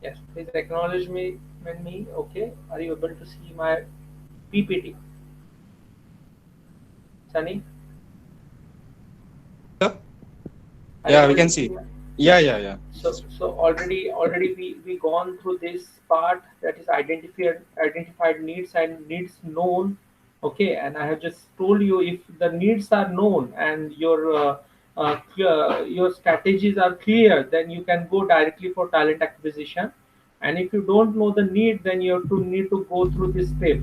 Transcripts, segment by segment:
Yes, please acknowledge me. Okay, are you able to see my PPT, Sunny? Sir? Are you Yeah, we able can to see see. my? Yeah, Yes. yeah, yeah. So already we gone through this part, that is identified needs and needs known. Okay, and I have just told you, if the needs are known and your strategies are clear, then you can go directly for talent acquisition. And if you don't know the need, then you have to need to go through this step.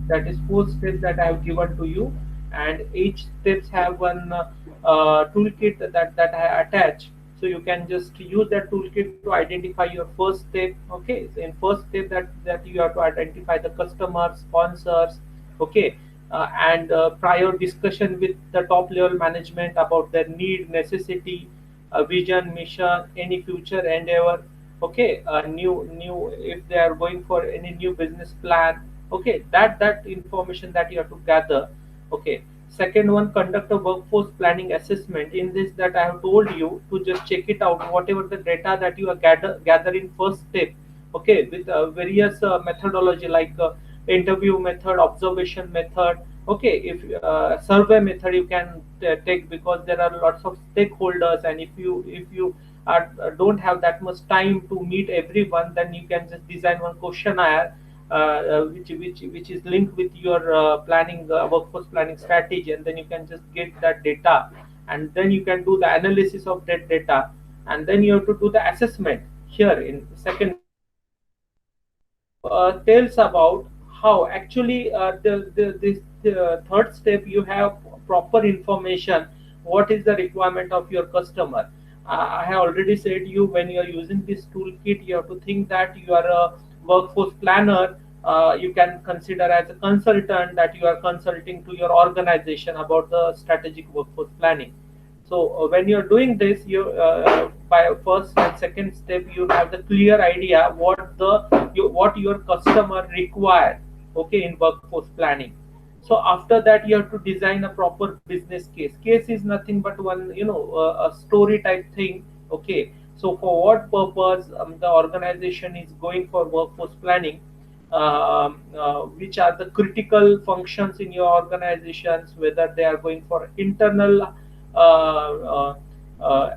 That is four steps that I have given to you, and each steps have one toolkit that I attach. So you can just use that toolkit to identify your first step. Okay, so in first step, that you have to identify the customers, sponsors. Okay, and prior discussion with the top level management about their need, necessity, vision, mission, any future endeavor. Okay, new if they are going for any new business plan. Okay, that information that you have to gather. Okay, second one, conduct a workforce planning assessment. In this, that I have told you to just check it out, whatever the data that you are gather in first step. Okay, with various methodology, like interview method, observation method. Okay, if survey method you can take, because there are lots of stakeholders, and if you don't have that much time to meet everyone, then you can just design one questionnaire, which is linked with your planning, workforce planning strategy, and then you can just get that data, and then you can do the analysis of that data, and then you have to do the assessment. Here in second step, tells about how actually this third step, you have proper information, what is the requirement of your customer. I have already said you, when you are using this toolkit, you have to think that you are a workforce planner. You can consider as a consultant, that you are consulting to your organization about the strategic workforce planning. So when you're doing this, by first and second step, you have the clear idea what your customer require. Okay, in workforce planning. So after that, you have to design a proper business case. Case is nothing but one, a story type thing. Okay, so for what purpose the organization is going for workforce planning, which are the critical functions in your organizations, whether they are going for internal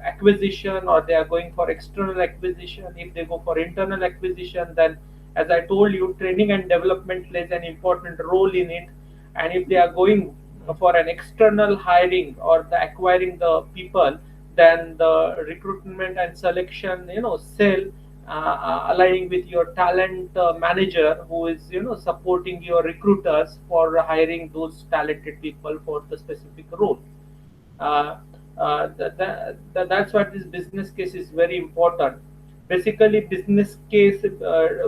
acquisition, or they are going for external acquisition. If they go for internal acquisition, then, as I told you, training and development plays an important role in it. And if they are going for an external hiring, or the acquiring the people, then the recruitment and selection, cell, aligning with your talent manager, who is supporting your recruiters for hiring those talented people for the specific role. uh, that's why this business case is very important. Basically, business case,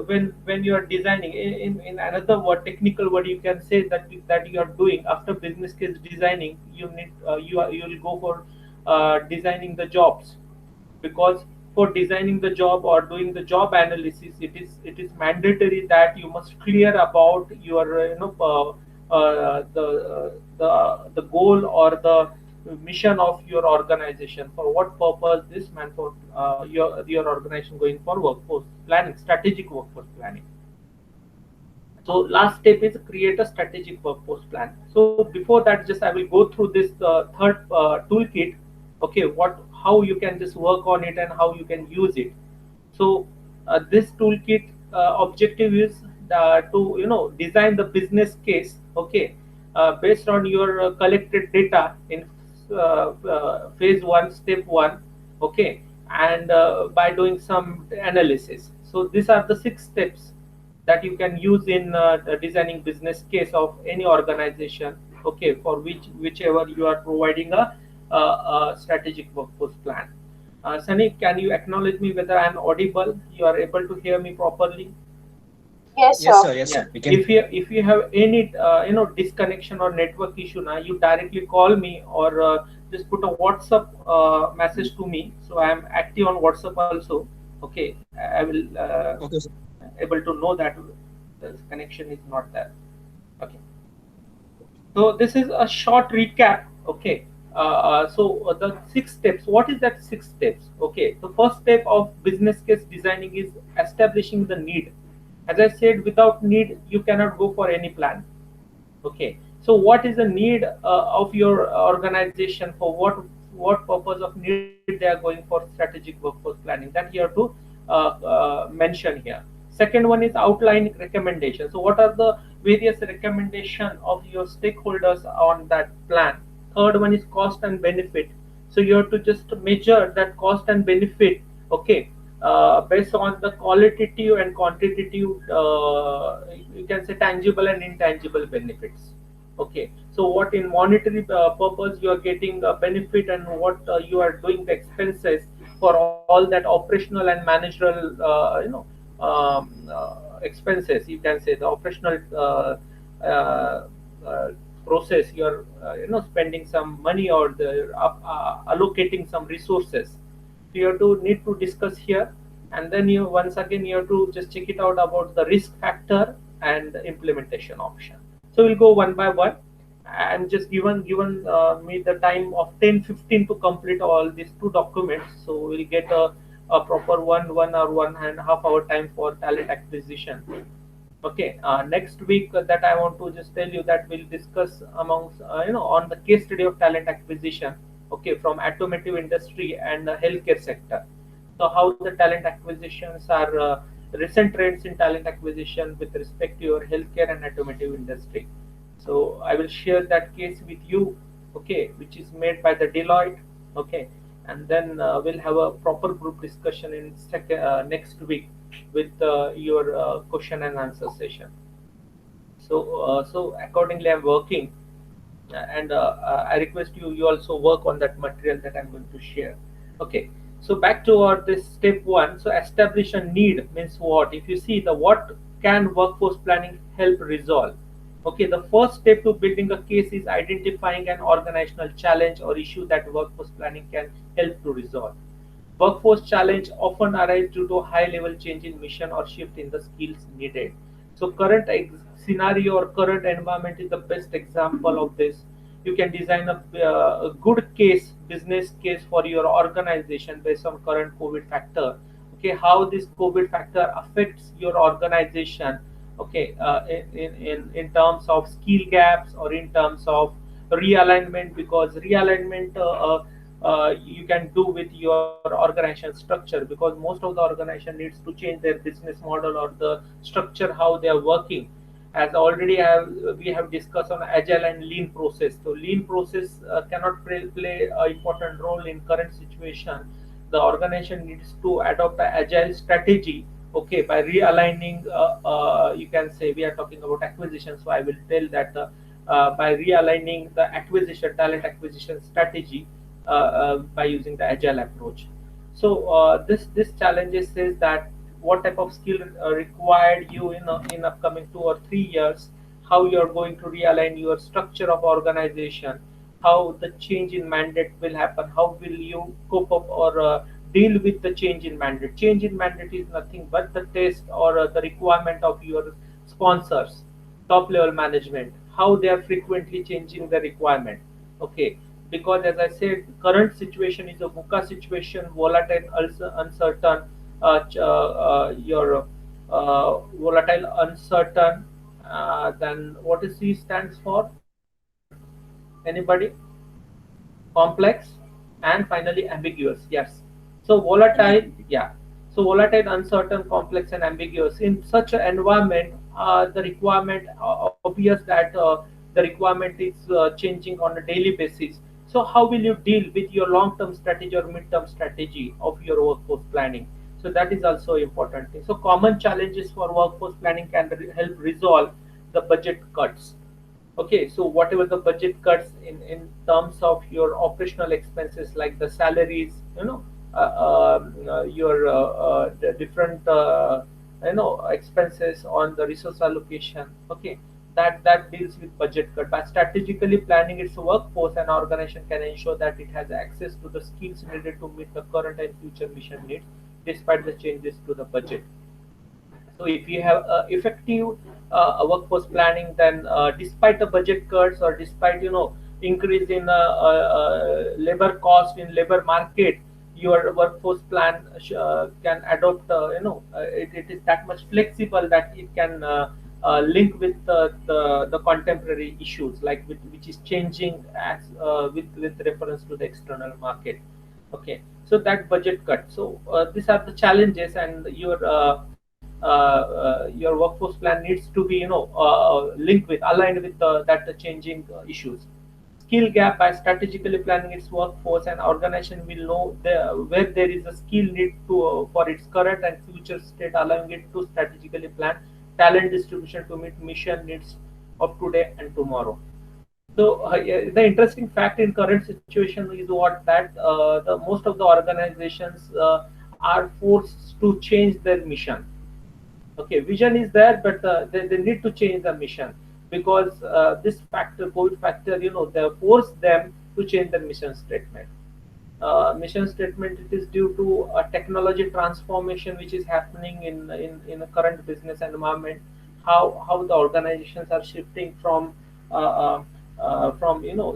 when you are designing, in another word, technical word, you can say that you are doing after business case designing, you will go for designing the jobs. Because for designing the job or doing the job analysis, it is mandatory that you must clear about your the goal or the mission of your organization, for what purpose this man, for your organization going for workforce planning, strategic workforce planning. So last step is create a strategic workforce plan. So before that, just I will go through this third toolkit. Okay, how you can just work on it and how you can use it. So this toolkit objective is to design the business case. Okay, based on your collected data in phase one, step one. Okay, and by doing some analysis. So these are the six steps that you can use in the designing business case of any organization. Okay, for whichever you are providing a strategic workforce plan. Sunny, can you acknowledge me whether I am audible? You are able to hear me properly? Yes, Yes, sir. sir. Yes, Yeah. sir. We can. If you have any disconnection or network issue now, you directly call me, or just put a WhatsApp message to me. So I am active on WhatsApp also. Okay, I will Okay, sir. able to know that the connection is not there. Okay. So this is a short recap. Okay. The 6 steps, what is that 6 steps? Okay, the first step of business case designing is establishing the need. As I said, without need you cannot go for any plan. Okay, so what is the need of your organization, for what purpose of need they are going for strategic workforce planning, that you have to mention here. Second one is outline recommendation. So what are the various recommendation of your stakeholders on that plan? Third one is cost and benefit. So you have to just measure that cost and benefit. Okay, based on the qualitative and quantitative, you can say tangible and intangible benefits. Okay, so what in monetary purpose you are getting a benefit, and what you are doing the expenses for all that operational and managerial, expenses. You can say the operational uh, uh, process. You are spending some money, or the allocating some resources. So you have to need to discuss here, and then you once again you have to just check it out about the risk factor and the implementation option. So we'll go one by one. And just given me the time of 10-15 to complete all these two documents. So we'll get a proper 1 or 1.5 hour time for talent acquisition. Okay, next week that I want to just tell you that we'll discuss amongst on the case study of talent acquisition. Okay, from automotive industry and the healthcare sector. So how the talent acquisitions are, recent trends in talent acquisition with respect to your healthcare and automotive industry. So I will share that case with you. Okay, which is made by the Deloitte. Okay, and then we'll have a proper group discussion in next week with your question and answer session. So accordingly, I'm working, and I request you also work on that material that I'm going to share. Okay, so back to our this step one. So establish a need means what? If you see the what can workforce planning help resolve? Okay, the first step to building a case is identifying an organizational challenge or issue that workforce planning can help to resolve. Workforce challenge often arise due to high level change in mission or shift in the skills needed. So current scenario or current environment is the best example of this. You can design a good case, business case for your organization based on current COVID factor. Okay, how this COVID factor affects your organization. Okay, in terms of skill gaps or in terms of realignment, because realignment you can do with your organization structure, because most of the organization needs to change their business model or the structure how they are working. As already have we have discussed on agile and lean process. So lean process cannot play an important role in current situation. The organization needs to adopt an agile strategy. Okay, by realigning, you can say we are talking about acquisition, so I will tell that by realigning the acquisition talent acquisition strategy by using the agile approach. So this challenges says that what type of skill required you in upcoming 2 or 3 years, how you are going to realign your structure of organization, how the change in mandate will happen, how will you cope up or deal with the change in mandate. Change in mandate is nothing but the test or the requirement of your sponsors, top level management, how they are frequently changing the requirement. Okay, because as I said, current situation is a VUCA situation, volatile, uncertain. Your volatile, uncertain. Then what is C stands for? Anybody? Complex, and finally ambiguous. Yes. So volatile, yeah. So volatile, uncertain, complex, and ambiguous. In such an environment, the requirement obvious that the requirement is changing on a daily basis. So how will you deal with your long-term strategy or mid-term strategy of your workforce planning? So that is also important thing. So common challenges for workforce planning can help resolve the budget cuts. Okay, so whatever the budget cuts in terms of your operational expenses like the salaries, your the different expenses on the resource allocation. Okay, that deals with budget cut. By strategically planning its workforce, an organization can ensure that it has access to the skills needed to meet the current and future mission needs, despite the changes to the budget. So if you have effective workforce planning, then despite the budget cuts or despite increase in labor cost in labor market, your workforce plan can adopt, it is that much flexible that it can link with the contemporary issues, like which is changing as with reference to the external market. Okay, so that budget cut. So these are the challenges, and your workforce plan needs to be, linked with, aligned with that changing issues. Skill gap: by strategically planning its workforce, an organization will know where there is a skill need for its current and future state, allowing it to strategically plan talent distribution to meet mission needs of today and tomorrow. So yeah, the interesting fact in current situation is what that the most of the organizations are forced to change their mission. Okay, vision is there, but they need to change the mission, because this factor, COVID factor, they force them to change the mission statement. Mission statement, it is due to a technology transformation which is happening in the current business environment. How the organizations are shifting from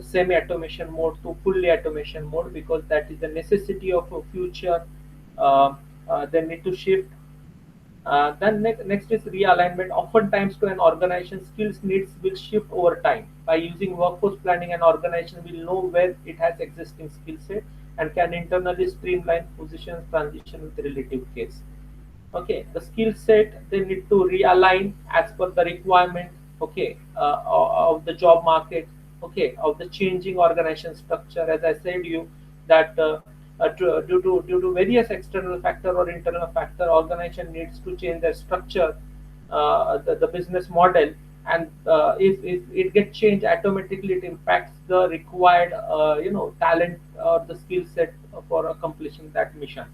semi automation mode to fully automation mode, because that is the necessity of a future. They need to shift. Then next is realignment. Oftentimes, to an organization, skills needs will shift over time. By using workforce planning, an organization will know where it has existing skill set and can internally streamline positions transition with relative case. Okay, the skill set they need to realign as per the requirement. Okay, of the job market. Okay, of the changing organization structure. As I said you that due to various external factor or internal factor, organization needs to change their structure, the business model, and if it gets changed automatically, it impacts the required talent or the skill set for accomplishing that mission.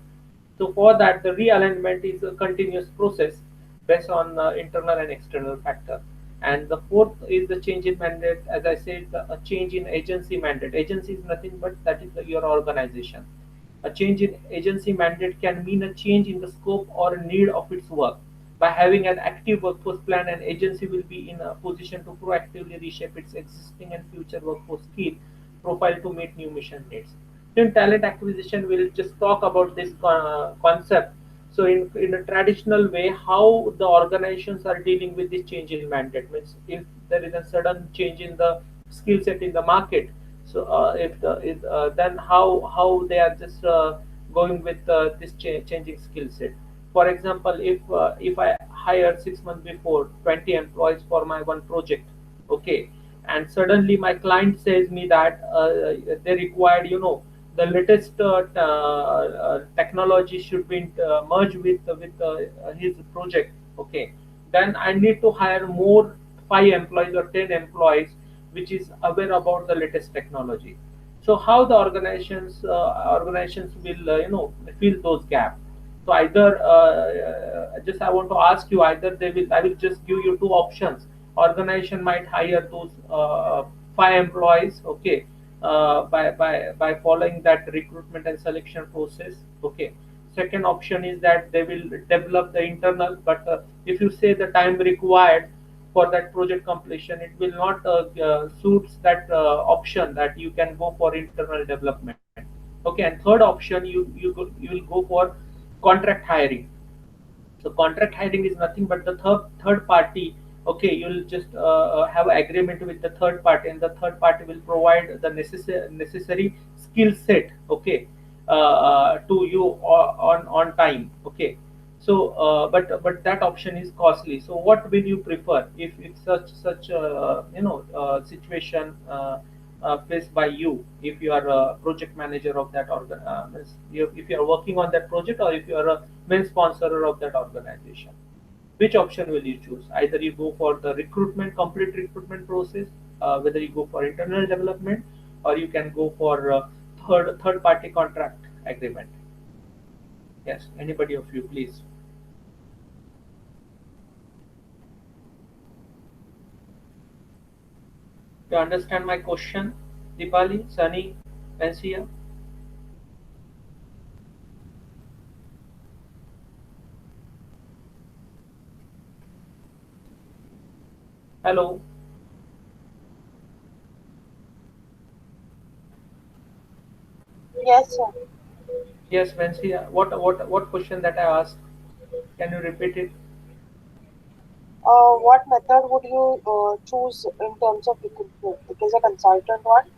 So for that, the realignment is a continuous process based on internal and external factor. And the fourth is the change in mandate. As I said, a change in agency mandate. Agency is nothing but that is your organization. A change in agency mandate can mean a change in the scope or need of its work. By having an active workforce plan, an agency will be in a position to proactively reshape its existing and future workforce skill profile to meet new mission needs. In talent acquisition, we'll just talk about this concept. So, in a traditional way, how the organizations are dealing with this change in mandate means, if there is a sudden change in the skill set in the market, so then how they are just going with this changing skill set. For example, if I hire 6 months before 20 employees for my one project, okay, and suddenly my client says me that they required, the latest technology should be merged with his project. Okay, then I need to hire more 5 employees or 10 employees, which is aware about the latest technology. So how the organizations will fill those gaps. So either just I want to ask you, either they will I will just give you two options. Organization might hire those 5 employees, okay, by following that recruitment and selection process. Okay. Second option is that they will develop the internal, but if you say the time required for that project completion, it will not suits that option that you can go for internal development. Okay, and third option, you will go for contract hiring. So contract hiring is nothing but the third party. Okay, you'll just have an agreement with the third party, and the third party will provide the necessary skill set. Okay, to you on time. Okay, so but that option is costly. So what will you prefer if such situation faced by you, if you are a project manager of that if you are working on that project, or if you are a main sponsor of that organization? Which option will you choose? Either you go for the recruitment, complete recruitment process, whether you go for internal development, or you can go for third party contract agreement. Yes, anybody of you, please. You understand my question, Dipali, Sunny, Pensia? Hello. Yes, sir. Yes, Vansi, what question that I asked? Can you repeat it? What method would you choose in terms of recruitment? It is a consultant one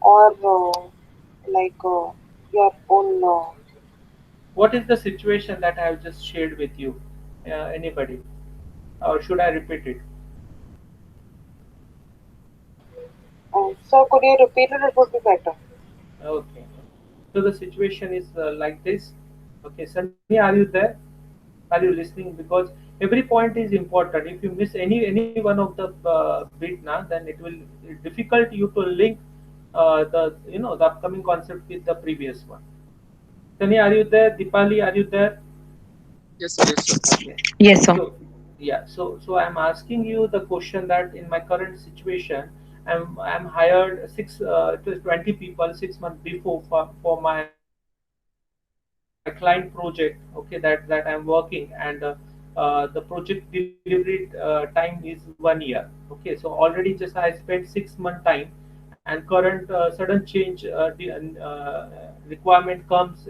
or like your own. What is the situation that I have just shared with you? Anybody? Or should I repeat it? So could you repeat it? It would be better. Okay. So the situation is like this. Okay, Sunny, are you there? Are you listening? Because every point is important. If you miss any one of the bit now, then it will difficult you to link the the upcoming concept with the previous one. Sunny, are you there? Dipali, are you there? Yes, yes, sir. Okay. Yes, sir. So yeah, so I'm asking you the question that in my current situation, I'm hired six to 20 people 6 months before for my client project. Okay, that I'm working, and the project delivery time is 1 year. Okay, so already just I spent 6 month time, and current sudden change requirement comes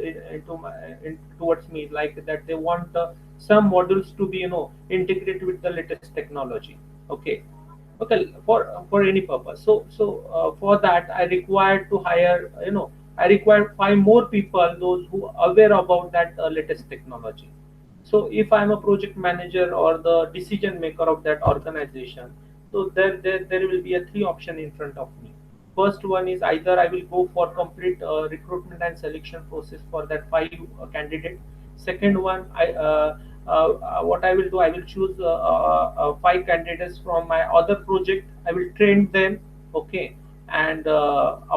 towards me, like that they want some modules to be integrated with the latest technology. Okay, okay, for any purpose. So for that I required to hire, I require 5 more people, those who are aware about that latest technology. So if I'm a project manager or the decision maker of that organization, so there will be a three option in front of me. First one is either I will go for complete recruitment and selection process for that 5 candidate. Second one, what I will do, I will choose 5 candidates from my other project. I will train them, okay, and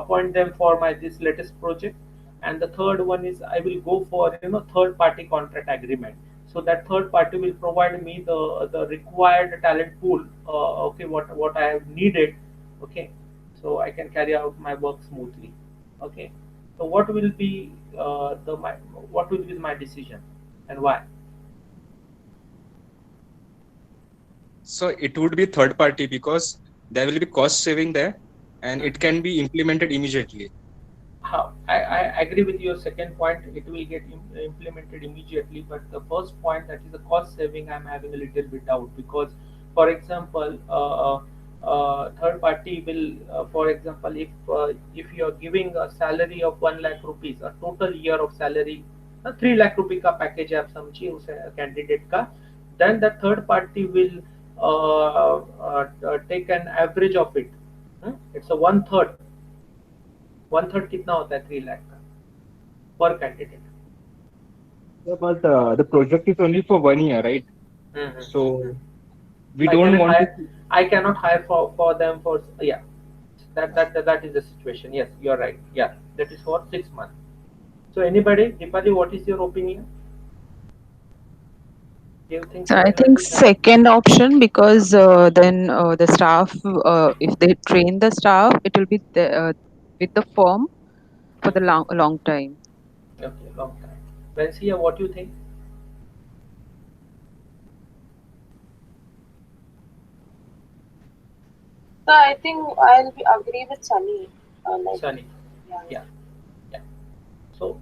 appoint them for my this latest project. And the third one is I will go for third party contract agreement. So that third party will provide me the required talent pool. Okay, what I have needed. Okay, so I can carry out my work smoothly. Okay, so what will be my decision and why? So it would be third party because there will be cost saving there and it Mhm. can be implemented immediately. How I agree with your second point. It will get implemented immediately, but the first point, that is the cost saving, I'm having a little bit doubt because, for example, third party will, for example, if you are giving a salary of 1 lakh rupees, a total year of salary, 3 lakh rupee का package आप समझिए उस candidate का, then the third party will take an average of it. It's a one third कितना होता है 3 लाख का पर candidate. Yeah, but the project is only for 1 year, right? So we So I don't cannot want to. hire. I cannot hire for them for, yeah. That is the situation. Yes, you are right. Yeah, that is for 6 months. So anybody, Dipali, what is your opinion? Do you think So I similar think to that? second option, because then the staff, if they train the staff, it will be with the firm for the long time. Okay, long time. Vansia, what do you think? So I think I'll be agree with Sunny. Like Sunny. yeah, Yeah, yeah. So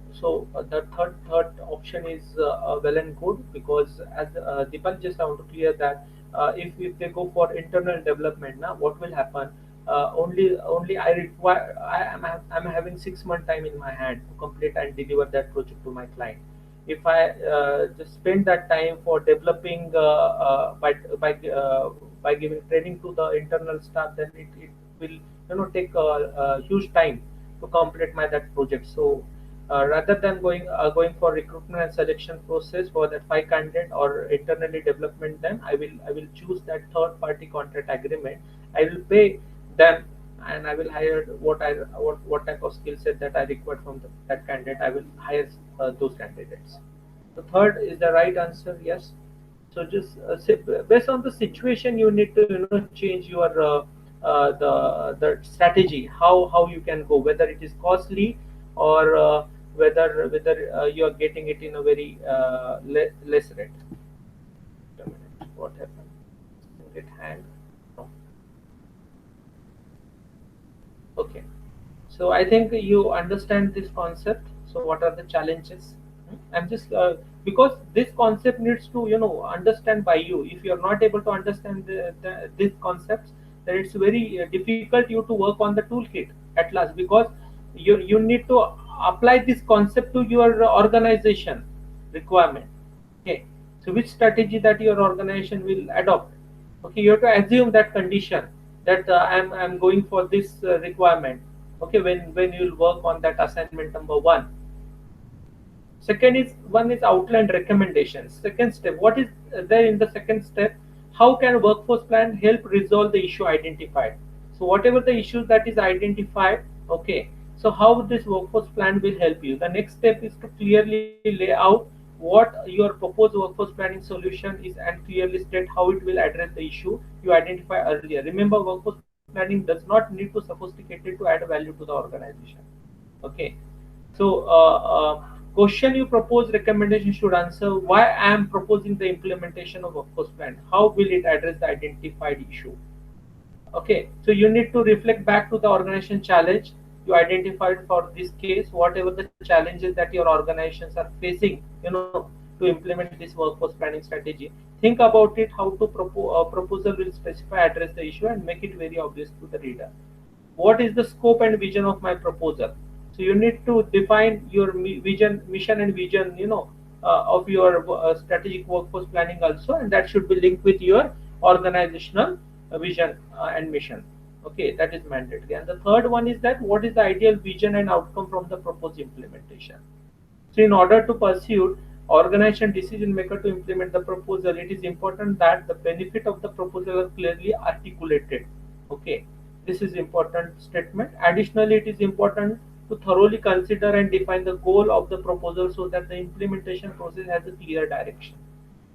the third option is well and good, because as Deepak, just I want to clear that if they go for internal development now, what will happen? Only I require, I'm having 6 month time in my hand to complete and deliver that project to my client. If I just spend that time for developing by giving training to the internal staff, then it will take a huge time to complete my that project. So rather than going for recruitment and selection process for that 5 candidate or internally development, then I will choose that third party contract agreement. I will pay them, and I will hire what type of skill set that I require from that candidate. I will hire those candidates. The third is the right answer. Yes. So just based on the situation, you need to change your the strategy, how you can go, whether it is costly or whether you are getting it in a very less rate. Wait a minute, what happened? Did it hang? No. Okay. So I think you understand this concept. So what are the challenges? I'm just because this concept needs to understand by you. If you are not able to understand these concepts, then it's very difficult you to work on the toolkit at last, because you need to apply this concept to your organization requirement. Okay, so which strategy that your organization will adopt? Okay, you have to assume that condition, that I'm going for this requirement. Okay, when you'll work on that assignment number one. Second is, one is outline recommendations. Second step, what is there in the second step? How can workforce plan help resolve the issue identified? So whatever the issues that is identified, okay, so how this workforce plan will help you? The next step is to clearly lay out what your proposed workforce planning solution is and clearly state how it will address the issue you identify earlier. Remember, workforce planning does not need to sophisticated to add value to the organization. Okay, so question you propose recommendation should answer why I am proposing the implementation of workforce plan. How will it address the identified issue? Okay, so you need to reflect back to the organization challenge you identified for this case, whatever the challenges that your organizations are facing, to implement this workforce planning strategy. Think about it, how to proposal will specify, address the issue, and make it very obvious to the reader. What is the scope and vision of my proposal? So you need to define your vision, mission, and vision, of your strategic workforce planning also, and that should be linked with your organizational vision and mission. Okay, that is mandatory. And the third one is that what is the ideal vision and outcome from the proposed implementation? So in order to pursue organization decision maker to implement the proposal, it is important that the benefit of the proposal are clearly articulated. Okay, this is important statement. Additionally, it is important to thoroughly consider and define the goal of the proposal so that the implementation process has a clear direction.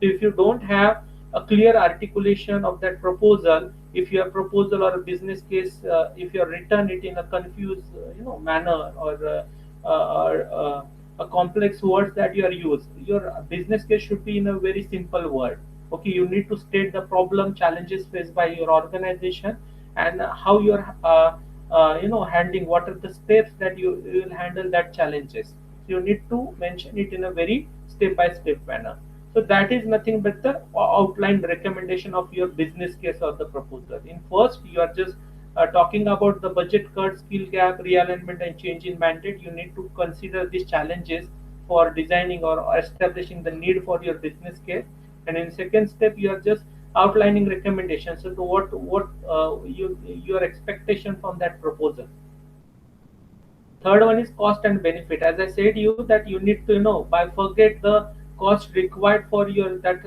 So if you don't have a clear articulation of that proposal, if your proposal or a business case, if you written it in a confused, manner, or a complex words that you are used, your business case should be in a very simple word. Okay, you need to state the problem, challenges faced by your organization, and how you're, handling. What are the steps that you will handle that challenges? You need to mention it in a very step by step manner. So that is nothing but the outlined recommendation of your business case or the proposal. In first, you are just talking about the budget cut, skill gap, realignment, and change in mandate. You need to consider these challenges for designing or establishing the need for your business case. And in second step, you are just outlining recommendations. So to what your expectation from that proposal. Third one is cost and benefit. As I said you, that you need to by forget the cost required for your that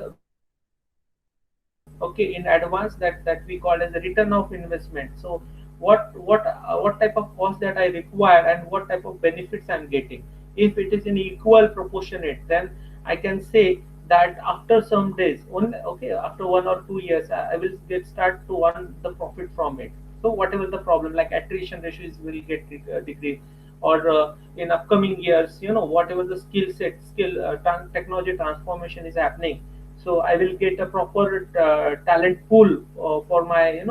okay in advance, that we call as a return of investment. So what type of cost that I require and what type of benefits I'm getting. If it is in equal proportionate, then I can say that after some days, okay, after 1 or 2 years, I will get start to earn the profit from it. So whatever the problem, like attrition ratios will get decreased, or in upcoming years, whatever the technology transformation is happening, so I will get a proper talent pool for my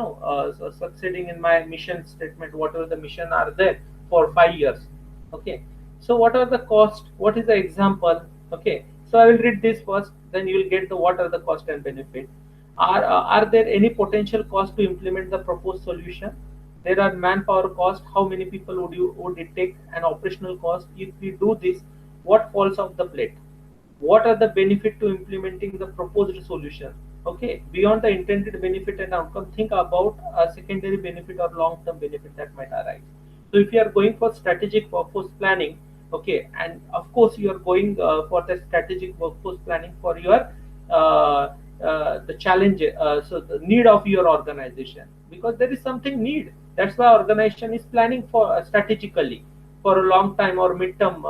succeeding in my mission statement, whatever the mission are there for 5 years. Okay, so what are the cost, what is the example? Okay, so I will read this first, then you will get the what are the cost and benefit. Are there any potential cost to implement the proposed solution? There are manpower cost, how many people would it take, and operational cost. If we do this, what falls off the plate? What are the benefit to implementing the proposed solution? Okay, beyond the intended benefit and outcome, think about a secondary benefit or long-term benefit that might arise. So if you are going for strategic workforce planning, okay, and of course you are going for the strategic workforce planning for your the challenge, so the need of your organization, because there is something need. That's why organization is planning for strategically for a long time or midterm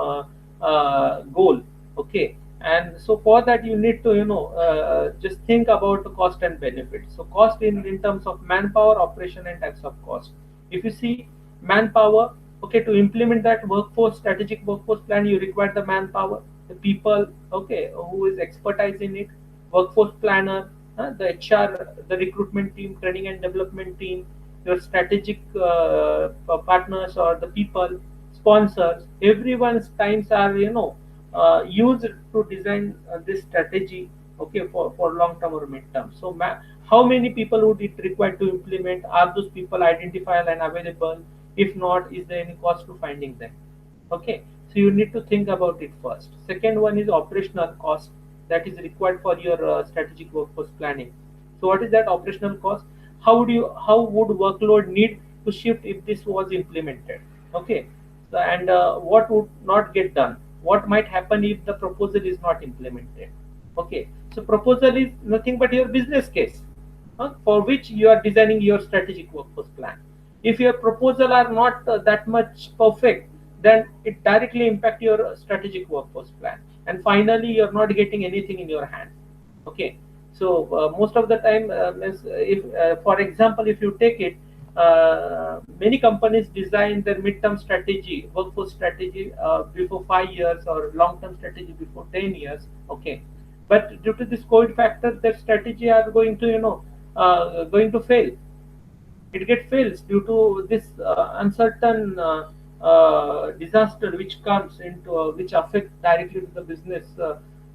goal. Okay, and so for that you need to just think about the cost and benefit. So cost in terms of manpower, operation, and types of cost. If you see manpower, okay, to implement that workforce strategic workforce plan, you require the manpower, the people, okay, who is expertise in it, workforce planner, the HR, the recruitment team, training and development team, your strategic partners or the people, sponsors, everyone's times are used to design this strategy, okay, for long term or mid term. So how many people would it require to implement? Are those people identifiable and available? If not, is there any cost to finding them? Okay, so you need to think about it first. Second one is operational cost that is required for your strategic workforce planning. So what is that operational cost? How would workload need to shift if this was implemented? Okay, so, and what would not get done? What might happen if the proposal is not implemented? Okay, so proposal is nothing but your business case, for which you are designing your strategic workforce plan. If your proposal are not that much perfect, then it directly impact your strategic workforce plan. And finally, you're not getting anything in your hand. Okay, so most of the time, if for example, if you take it, many companies design their midterm strategy, workforce strategy before 5 years, or long-term strategy before 10 years. Okay, but due to this COVID factor, their strategy are going to going to fail. It get fails due to this uncertain disaster which comes into which affects directly to the business,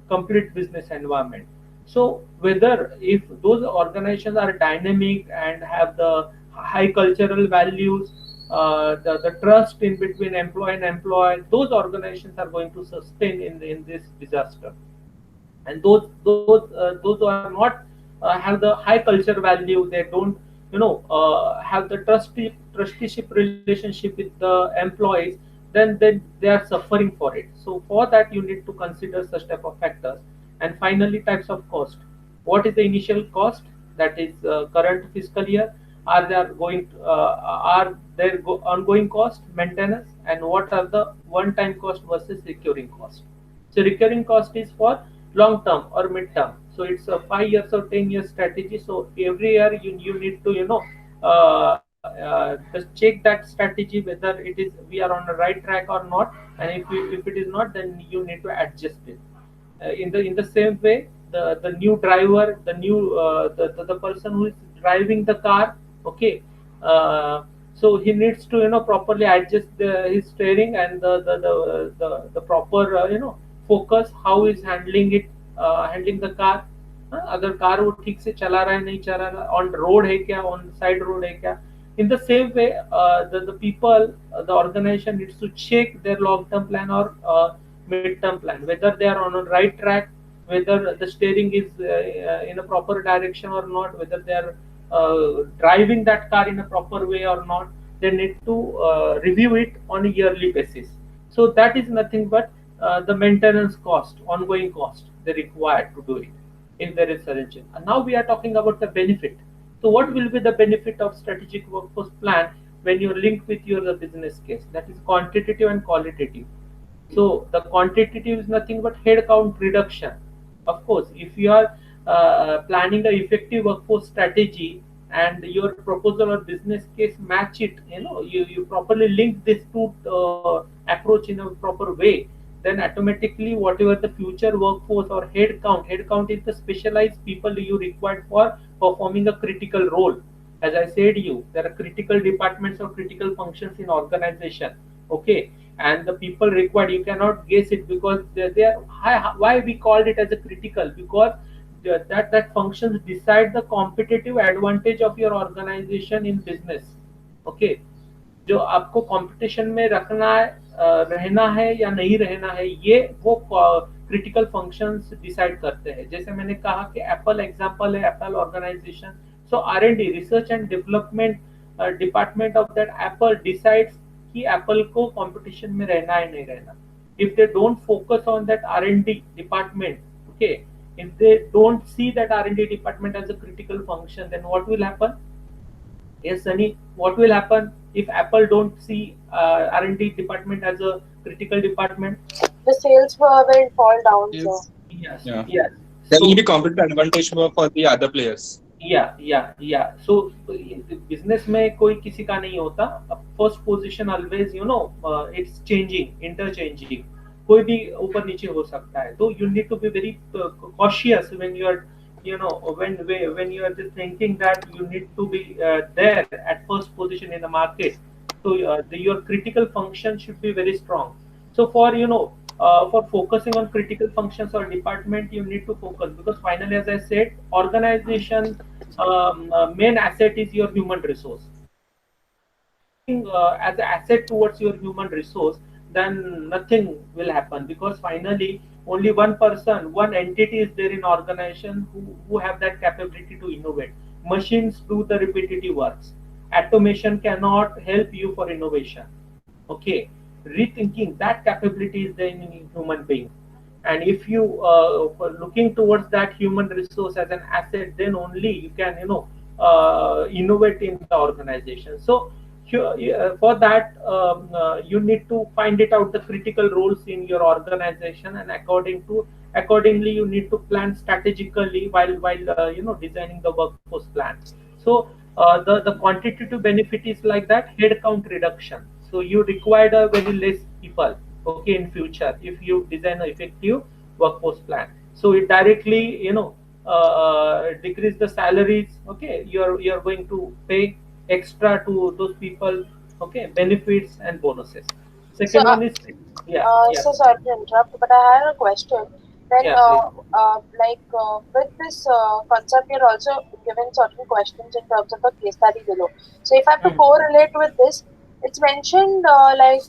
complete business environment. So whether if those organizations are dynamic and have the high cultural values, the trust in between employee and employee, those organizations are going to sustain in this disaster. And those who are not have the high culture value, they don't have the trusteeship relationship with the employees, then they are suffering for it. So for that you need to consider such type of factors. And finally, types of cost. What is the initial cost? That is current fiscal year. Are there ongoing cost, maintenance, and what are the one time cost versus recurring cost? So recurring cost is for long term or mid term. So it's a 5 years or 10 year strategy. So every year you need to just check that strategy whether we are on the right track or not. And if it is not, then you need to adjust it. In the same way, the new driver, the person who is driving the car, okay, so he needs to properly adjust his steering and the proper focus, how is handling it, handling the car. अगर car वो ठीक से चला रहा है नहीं चला रहा, ऑन रोड है क्या, ऑन साइड रोड है क्या. In the same way, the people, the organization needs to check their long-term plan or mid-term plan, whether they are on a right track, whether the steering is in a proper direction or not, whether they are driving that car in a proper way or not. They need to review it on a yearly basis. So that is nothing but the maintenance cost, ongoing cost they require to do it if there is sudden change. And now we are talking about the benefit. So what will be the benefit of strategic workforce plan when you link with your business case? That is quantitative and qualitative. So the quantitative is nothing but head count reduction. Of course, if you are planning a effective workforce strategy and your proposal or business case match it, you properly link this two approach in a proper way, then automatically whatever the future workforce or head count is the specialized people you required for performing a critical role. As I said you, there are critical departments or critical functions in organization. Okay, and the people required, you cannot guess it because they are high. Why we called it as a critical? Because that functions decide the competitive advantage of your organization in business. Okay, जो आपको competition में रखना है, रहना है या नहीं रहना है, ये वो क्रिटिकल फंक्शंस डिसाइड करते हैं. जैसे मैंने कहा कि एप्पल एग्जांपल है, Apple organisation. So R&D, research and development department of that Apple decides कि एप्पल को कंपटीशन में रहना है नहीं रहना. If they don't focus on that R&D department, okay, if they don't see that R&D department as a critical function, then what will happen? Yes, Sunny, what will happen if Apple don't see R&D department as a critical department? The sales will fall down, Yes. sir. Yes, Yeah. yes. There So, will be competitive advantage for the other players. yeah. So business में कोई किसी का नहीं होता. First position always, it's changing, interchanging. कोई भी ऊपर नीचे हो सकता है. तो you need to be very cautious when you are when you are just thinking that you need to be there at first position in the market, so your critical function should be very strong. So for focusing on critical functions or department, you need to focus, because finally, as I said, organization main asset is your human resource. As an asset towards your human resource, then nothing will happen, because finally only one person, one entity is there in organization who have that capability to innovate. Machines do the repetitive works. Automation cannot help you for innovation. Okay, rethinking that capability is there in human being. And if you for looking towards that human resource as an asset, then only you can innovate in the organization. So for that, you need to find it out the critical roles in your organization, and accordingly you need to plan strategically while designing the workforce plan. So the quantitative benefit is like that: head count reduction. So you require a very less people, okay, in future, if you design an effective workforce plan. So it directly decrease the salaries. Okay, you're going to pay extra to those people. Okay, benefits and bonuses. So, Second one is, yeah, yeah, so sorry to interrupt, but I had a question. Then, yeah, please. with this concept, you're also given certain questions in terms of the case study below. So, if I have to Hmm. correlate with this, it's mentioned like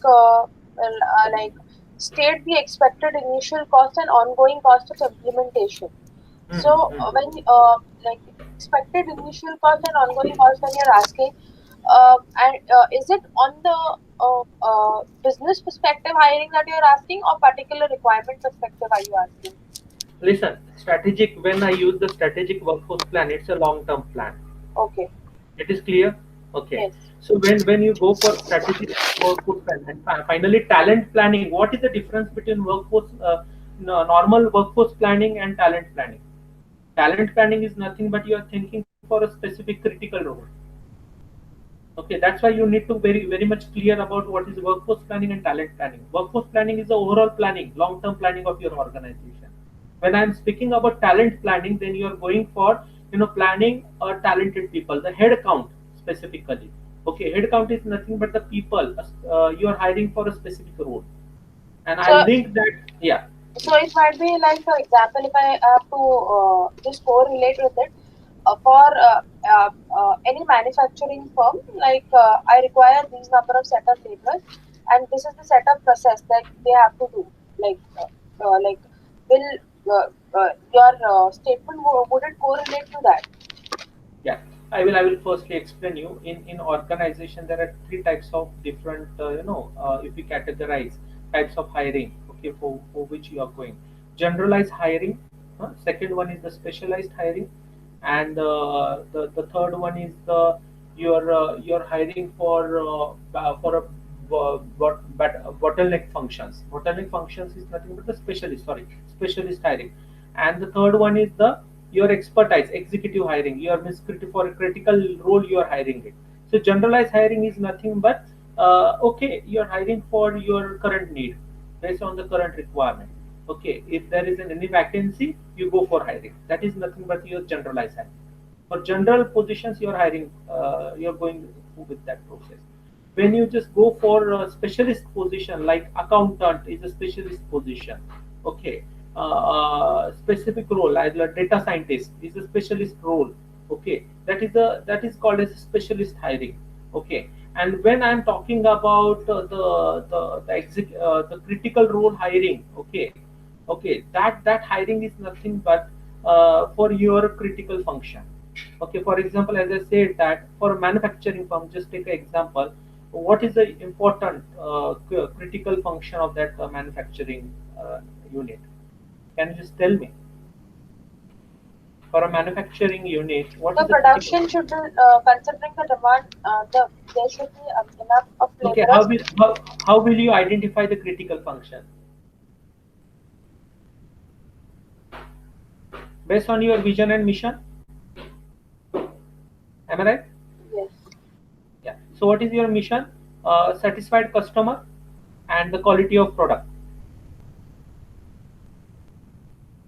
state the expected initial cost and ongoing cost of implementation. Hmm. So, Hmm. when like expected initial cost and ongoing cost, when you're asking, and is it on the business perspective hiring that you're asking, or particular requirement perspective are you asking? Listen, strategic. When I use the strategic workforce plan, it's a long-term plan. Okay. It is clear? Okay. Yes. So when you go for strategic workforce plan, and finally talent planning, what is the difference between normal workforce planning and talent planning? Talent planning is nothing but you are thinking for a specific critical role. Okay, that's why you need to very much clear about what is workforce planning and talent planning. Workforce planning is the overall planning, long-term planning of your organization. When I'm speaking about talent planning, then you are going for planning talented people, the head count specifically. Okay, head count is nothing but the people you are hiring for a specific role. And I So, link that, yeah, it might be like, for example, if I have to just correlate with it, for any manufacturing firm, like I require these number of set of laborers, and this is the setup process that they have to do. Like, will your statement would it correlate to that? yeah. I will firstly explain you. In organization, there are three types of different, if we categorize types of hiring, okay, for which you are going. Generalized hiring. Second one is the specialized hiring, and the third one is the you're hiring for a bottleneck functions. Bottleneck functions is nothing but the specialist. Sorry, specialist hiring. And the third one is the your expertise, executive hiring. You are for a critical role, you are hiring it. So generalized hiring is nothing but okay, you are hiring for your current need based on the current requirement. Okay, if there is any vacancy, you go for hiring. That is nothing but your generalized hiring. For general positions, you are hiring. You are going with that process. When you just go for a specialist position, like accountant is a specialist position. Okay, specific role like data scientist is a specialist role. Okay, that is called as specialist hiring. Okay, and when I'm talking about the critical role hiring, okay, that hiring is nothing but for your critical function. Okay, for example, as I said that for a manufacturing firm, just take an example. What is the important critical function of that manufacturing unit? Can you just tell me? For a manufacturing unit, what The is the critical? production should be considering the demand. There should be enough of Okay, laborers. how will you identify the critical function? Based on your vision and mission. Am I right? Yes. Yeah. So what is your mission? Satisfied customer and the quality of product.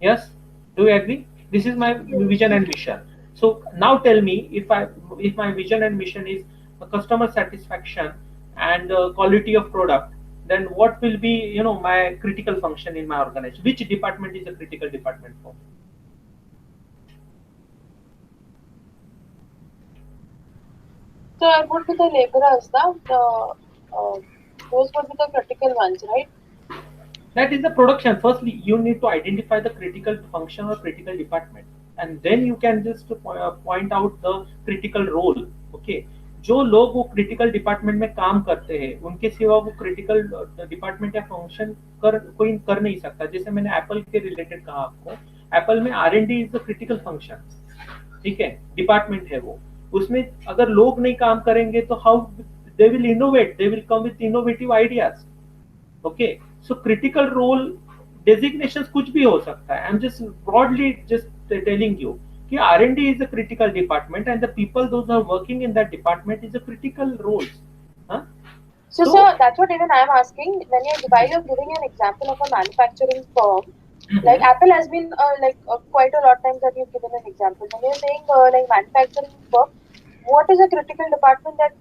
Yes. Do you agree? This is my vision and mission. So now tell me, if my vision and mission is customer satisfaction and quality of product, then what will be, you know, my critical function in my organization? Which department is a critical department for me? So it would be the laborers, those would be the critical ones, right? That is the production. Firstly, you need to identify the critical function or critical department, and then you can just point out the critical role. Okay, जो लोग वो critical department में काम करते हैं, उनके सिवा वो क्रिटिकल डिपार्टमेंट या फंक्शन कोई कर नहीं सकता. जैसे मैंने एप्पल के रिलेटेड कहा आपको, एप्पल में R&D is the critical function. ठीक है, डिपार्टमेंट है वो. उसमें अगर लोग नहीं काम करेंगे तो how they will innovate, they will come with innovative ideas. Okay, so critical role designation कुछ भी हो सकता है. I am just broadly just telling you कि R&D is a critical department and the people those are working in that department is a critical roles. Huh? So sir, that's what even I am asking. While you're giving an example of a manufacturing firm, like Apple has been quite a lot of times that you've given an example. When you're saying like manufacturing firm, what is a critical department that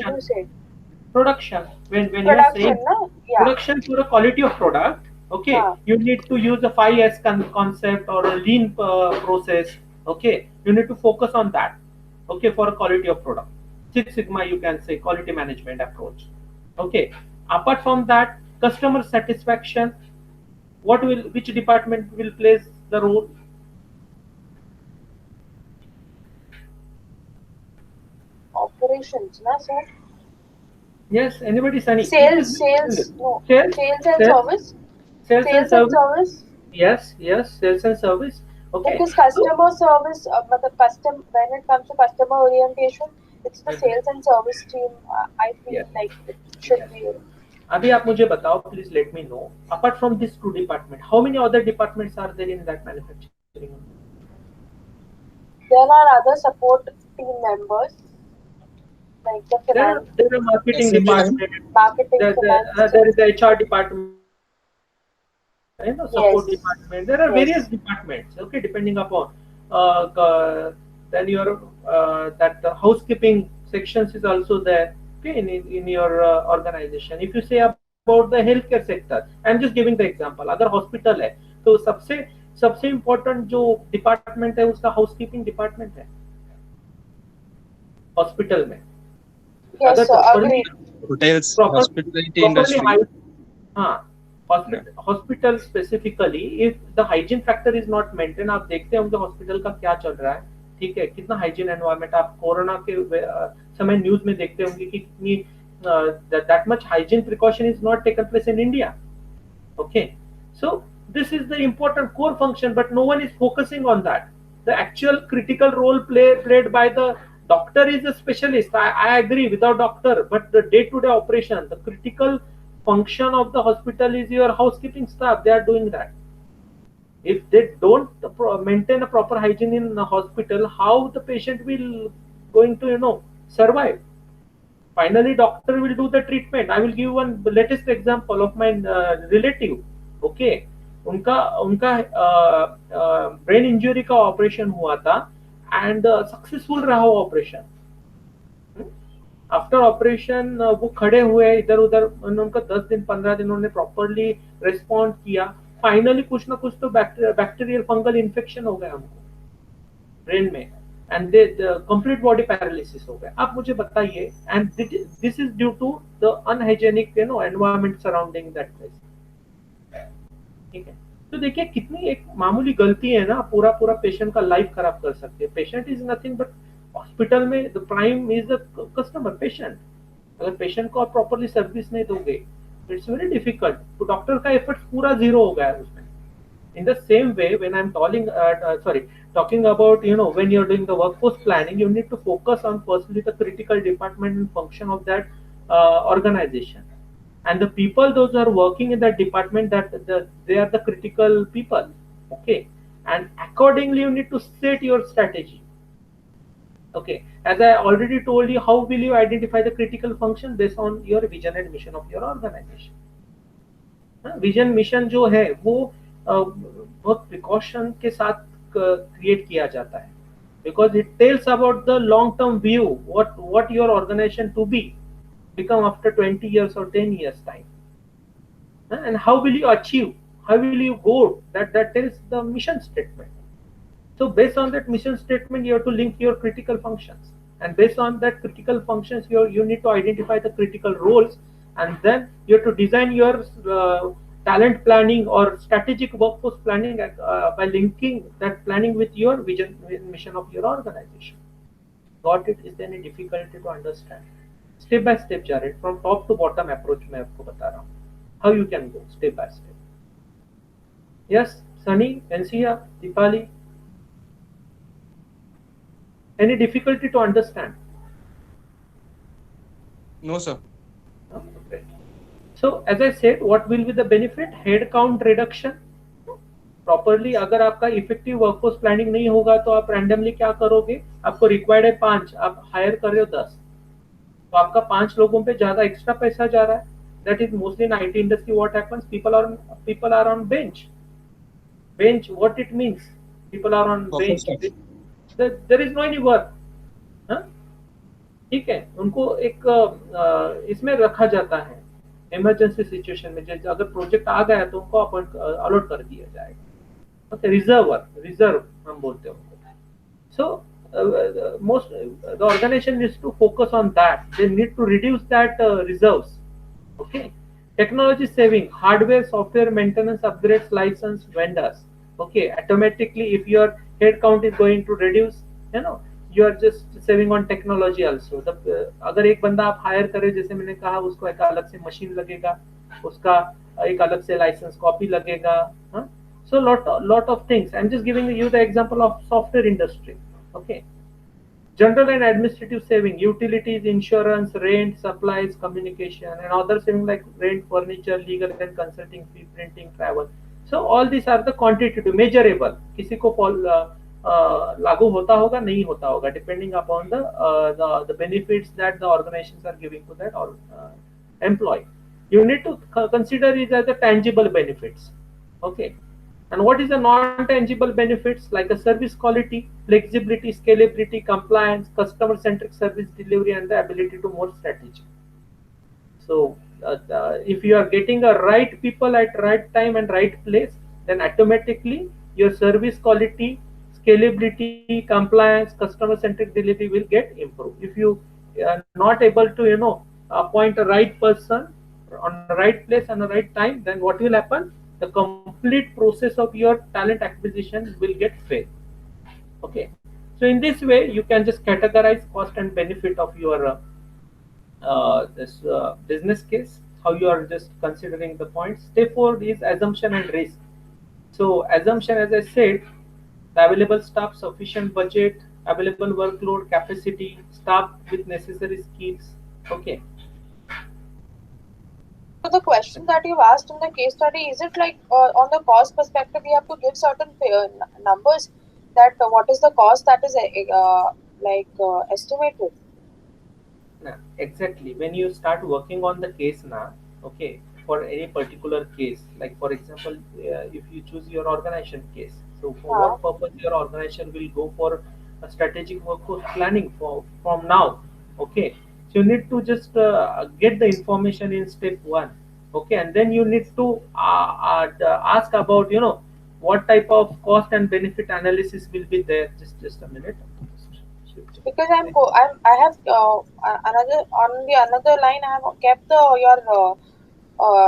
you say? Production. When Production, you're saying no? Yeah. production for a quality of product, okay, you need to use a 5S concept or a lean process. Okay, you need to focus on that. Okay, for a quality of product. Six Sigma, you can say quality management approach. Okay, apart from that, customer satisfaction. Which department will play the role? Operations, na sir? Yes, anybody, Sunny? Sales, no. Sales and service. Sales and service. Yes, sales and service. Okay. Because customer service, when it comes to customer orientation, it's the sales and service team. I feel like it should be. अभी आप मुझे बताओ, please let me know. Apart from these two departments, how many other departments are there in that manufacturing? There are other support team members, like the finance. There are marketing department. There is the HR department. Support department. There are various departments. Okay, depending upon then your that the housekeeping sections is also there. Okay, in your organization. If you say about the healthcare sector, I'm just giving the example. अगर hospital है तो सबसे important जो department है उसका housekeeping department है hospital में. Yes, sir, agreed. Hotels, hospitality industry. हाँ, hospital specifically if the hygiene factor is not maintain. आप देखते होंगे हॉस्पिटल का क्या चल रहा है. ठीक है, कितना हाइजीन एनवायरनमेंट. आप कोरोना के समय न्यूज में देखते होंगे कि कितनी that much hygiene precaution is not taken place in India. Okay, so this is the important core function, but no one is focusing on that. The actual critical role played by the doctor is a specialist. I agree, without doctor, but the day-to-day operation, the critical function of the hospital is your housekeeping staff. They are doing that. If they don't maintain a proper hygiene in the hospital, how the patient will going to survive? Finally, doctor will do the treatment. I will give one latest example of my relative. Okay, उनका brain injury का operation हुआ था and successful रहा वो operation. After operation वो खड़े हुए इधर उधर, उनका 10 दिन 15 दिन उन्होंने प्रॉपरली रिस्पॉन्ड किया. फाइनली कुछ ना कुछ तो बैक्टीरियल फंगल इन्फेक्शन हो गया उनको ब्रेन में एंड कंप्लीट बॉडी पैरालिसिस हो गया. आप मुझे बताइए, and this is due to the unhygienic environment surrounding that place. ठीक है, तो देखिए कितनी एक मामूली गलती है ना, पूरा पेशेंट का लाइफ खराब कर सकती है. Patient is nothing but hospital में the prime is the customer patient. अगर पेशेंट को आप प्रॉपरली सर्विस नहीं दोगे, इट्स वेरी डिफिकल्ट. तो डॉक्टर का एफर्ट पूरा जीरो हो गया है उसमें. In the same way, when I'm talking about when you're doing the workforce planning, you need to focus on firstly the critical department and function of that organization, and the people those who are working in that department, they are the critical people. Okay, and accordingly you need to set your strategy. Okay, as I already told you, how will you identify the critical function? Based on your vision and mission of your organization. Vision mission जो है वो बहुत precaution के साथ create किया जाता है, because it tells about the long term view, what your organization to become after 20 years or 10 years time. And how will you achieve, how will you go, that tells the mission statement. So based on that mission statement, you have to link your critical functions, and based on that critical functions, you need to identify the critical roles, and then you have to design your talent planning or strategic workforce planning by linking that planning with your vision, mission of your organization. Got it? Is there any difficulty to understand? Step by step, Jared, from top to bottom approach मैं आपको बता रहा हूँ, how you can go step by step. Yes, Sunny, Ensia, Deepali. Any difficulty to understand? No, sir. Okay. So as I said, what will be the benefit? Head count reduction. Properly अगर आपका effective workforce planning नहीं होगा तो आप randomly क्या करोगे, आपको required है 5, आप हायर कर रहे हो 10, तो आपका 5 लोगों पे ज्यादा एक्स्ट्रा पैसा जा रहा है. That is mostly in IT industry what happens, people are on bench. What it means, people are on bench. There is no any work. ठीक है, उनको एक इसमें रखा जाता है इमरजेंसी सिचुएशन में, जैसे अगर प्रोजेक्ट आ गया तो उनको अलॉट कर दिया जाएगा. ओके, रिजर्व हम बोलते हैं उनको. सो most the organization needs to focus on that. They need to reduce that reserves. Okay, technology saving, hardware, software maintenance, upgrades, license, vendors. Okay, automatically if your head count is going to reduce, you are just saving on technology also. अगर एक बंदा आप higher करें, जैसे मैंने कहा, उसको एक अलग से मशीन लगेगा, उसका एक अलग से लाइसेंस कॉपी लगेगा. So lot of things. I'm just giving you the example of software industry. Okay, general and administrative saving, utilities, insurance, rent, supplies, communication, and other saving like rent, furniture, legal and consulting fee, printing, travel. So all these are the quantitative, measurable. किसी को लागू होता होगा, नहीं होता होगा, depending upon the benefits that the organizations are giving to that or employee. You need to consider it as the tangible benefits. Okay, and what is the non-tangible benefits, like a service quality, flexibility, scalability, compliance, customer-centric service delivery, and the ability to more strategy. So if you are getting the right people at right time and right place, then automatically your service quality, scalability, compliance, customer-centric delivery will get improved. If you are not able to appoint a right person on the right place and the right time, then what will happen? The complete process of your talent acquisition will get failed. Okay, so in this way you can just categorize cost and benefit of your this business case, how you are just considering the points. Step 4 is assumption and risk. So assumption, as I said, the available staff, sufficient budget, available workload, capacity, staff with necessary skills. Okay. So the question that you've asked in the case study, is it like on the cost perspective, we have to give certain numbers that what is the cost that is estimated? Now, exactly. When you start working on the case now, okay, for any particular case, like for example, if you choose your organization case, so for what purpose your organization will go for a strategic workforce planning from now, okay. So you need to just get the information in step 1, okay, and then you need to ask about what type of cost and benefit analysis will be there. Just a minute. Because I have another line. I have kept your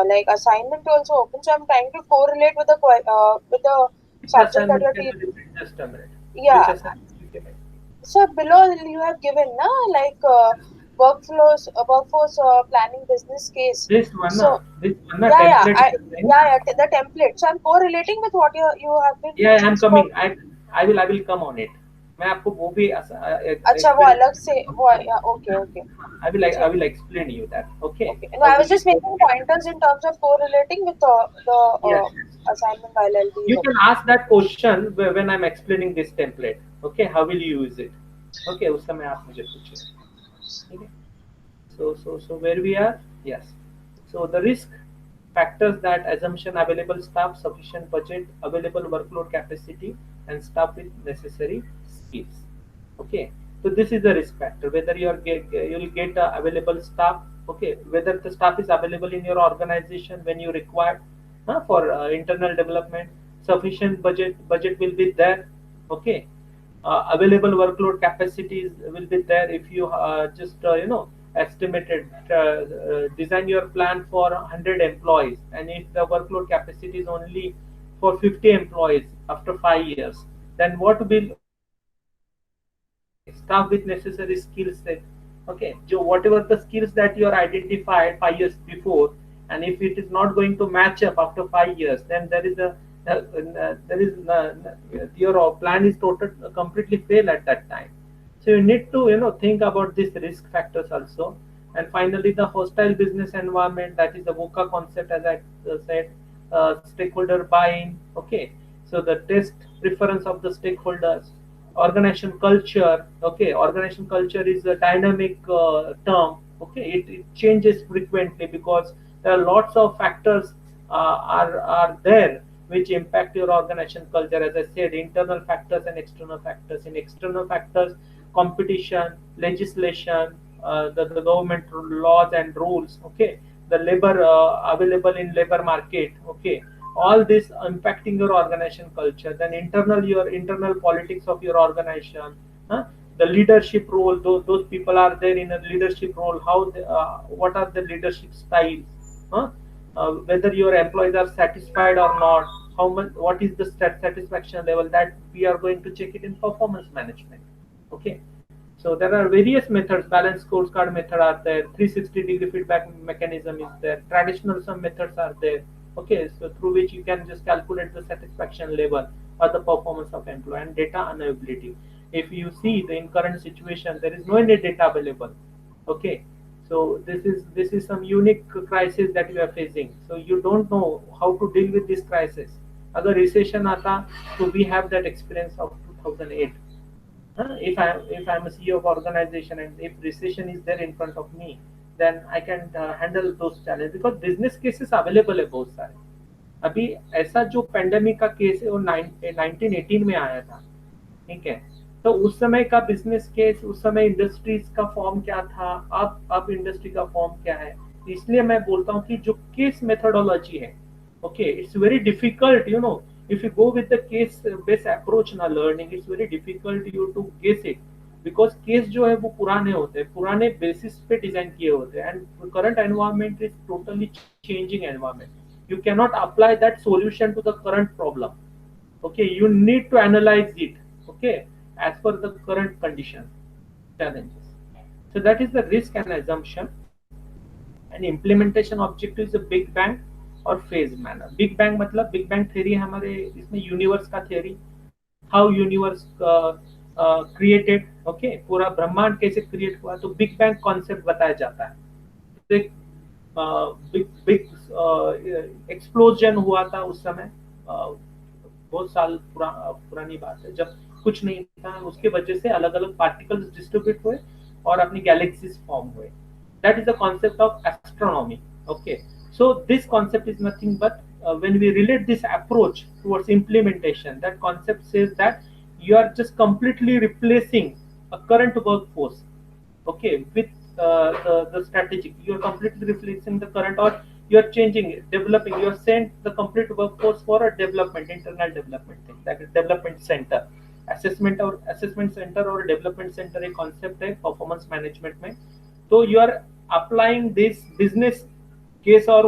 like assignment also open, so I'm trying to correlate with the subject that you're teaching. Just a minute. Yeah. So below you have given like workforce planning business case. This one, so, the template. So I'm correlating with what you have been. Yeah, I'm coming. I will come on it. मैं आपको वो भी अच्छा वो अलग से वो okay. I will explain you that. Okay. No, I was just making pointers in terms of correlating with the assignment while I'll be. You can ask that question when I'm explaining this template. Okay, how will you use it? Okay, उस समय आप मुझे पूछिए. Okay. So where we are? Yes. So the risk factors, that assumption, available staff, sufficient budget, available workload capacity, and staff with necessary skills. Okay, so this is the risk factor, whether you'll get available staff, okay, whether the staff is available in your organization when you require for internal development, sufficient budget will be there, okay, available workload capacities will be there. If you just estimated design your plan for 100 employees, and if the workload capacity is only for 50 employees after 5 years, then what will okay, staff with necessary skill set, okay, so whatever the skills that you are identified 5 years before, and if it is not going to match up after 5 years, then there is your plan is total completely fail at that time. So you need to think about these risk factors also. And finally, the hostile business environment, that is the VUCA concept, as I said, stakeholder buy-in. Okay, so the test preference of the stakeholders, organization culture. Okay, organization culture is a dynamic term. Okay, it changes frequently because there are lots of factors are there which impact your organization culture. As I said, internal factors and external factors. In external factors, competition, legislation, the government laws and rules. Okay, the labor available in labor market. Okay, all this impacting your organization culture. Then your internal politics of your organization. Huh? The leadership role. Those people are there in a leadership role. What are the leadership styles? Huh? Whether your employees are satisfied or not, how much, what is the satisfaction level, that we are going to check it in performance management. Okay, so there are various methods. Balanced scorecard method are there, 360-degree feedback mechanism is there, traditional some methods are there. Okay, so through which you can just calculate the satisfaction level or the performance of employee. And data unavailability, if you see the in current situation, there is no any data available. Okay, so this is some unique crisis that we are facing. So you don't know how to deal with this crisis. अगर recession आता, so we have that experience of 2008. If I'm a CEO of organization, and if recession is there in front of me, then I can handle those challenges, because business cases available है बहुत सारे. अभी ऐसा जो pandemic का case है वो 1918 में आया था, ठीक है. तो उस समय का बिजनेस केस, उस समय इंडस्ट्रीज का फॉर्म क्या था, अब इंडस्ट्री का फॉर्म क्या है. इसलिए मैं बोलता हूँ कि जो केस मेथोडोलॉजी है, okay, it's very difficult, if you go with the case based approach na learning, it's very difficult you to guess it, because case जो है वो पुराने होते हैं, पुराने बेसिस पे डिजाइन किए होते हैं, and current environment is totally changing environment. You cannot apply that solution to the current problem. Okay, you need to analyze it, okay, as per the current condition challenges. So that is the risk and assumption. And implementation objective is a big bang और phase manner. Big bang मतलब big bang theory हमारे इसमें universe का theory, how universe created. Okay, पूरा ब्रह्मांड कैसे create हुआ, तो बिग बैंग कॉन्सेप्ट बताया जाता है. एक बिग एक्सप्लोजन हुआ था उस समय, बहुत साल पुरानी बात है, जब कुछ नहीं था, उसके वजह से अलग अलग पार्टिकल्स डिस्ट्रीब्यूट हुए और अपनी गैलेक्सीज फॉर्म हुए. That is the concept of astronomy. Okay, so this concept is nothing but when we relate this approach towards implementation, that concept says that you are just completely replacing a current workforce, okay, with the strategic. You are completely replacing the current, or you are changing it, developing. You are sent the complete workforce for a development, internal development thing, that is development center. assessment center और development center एक concept है performance management में. तो you are applying this business case or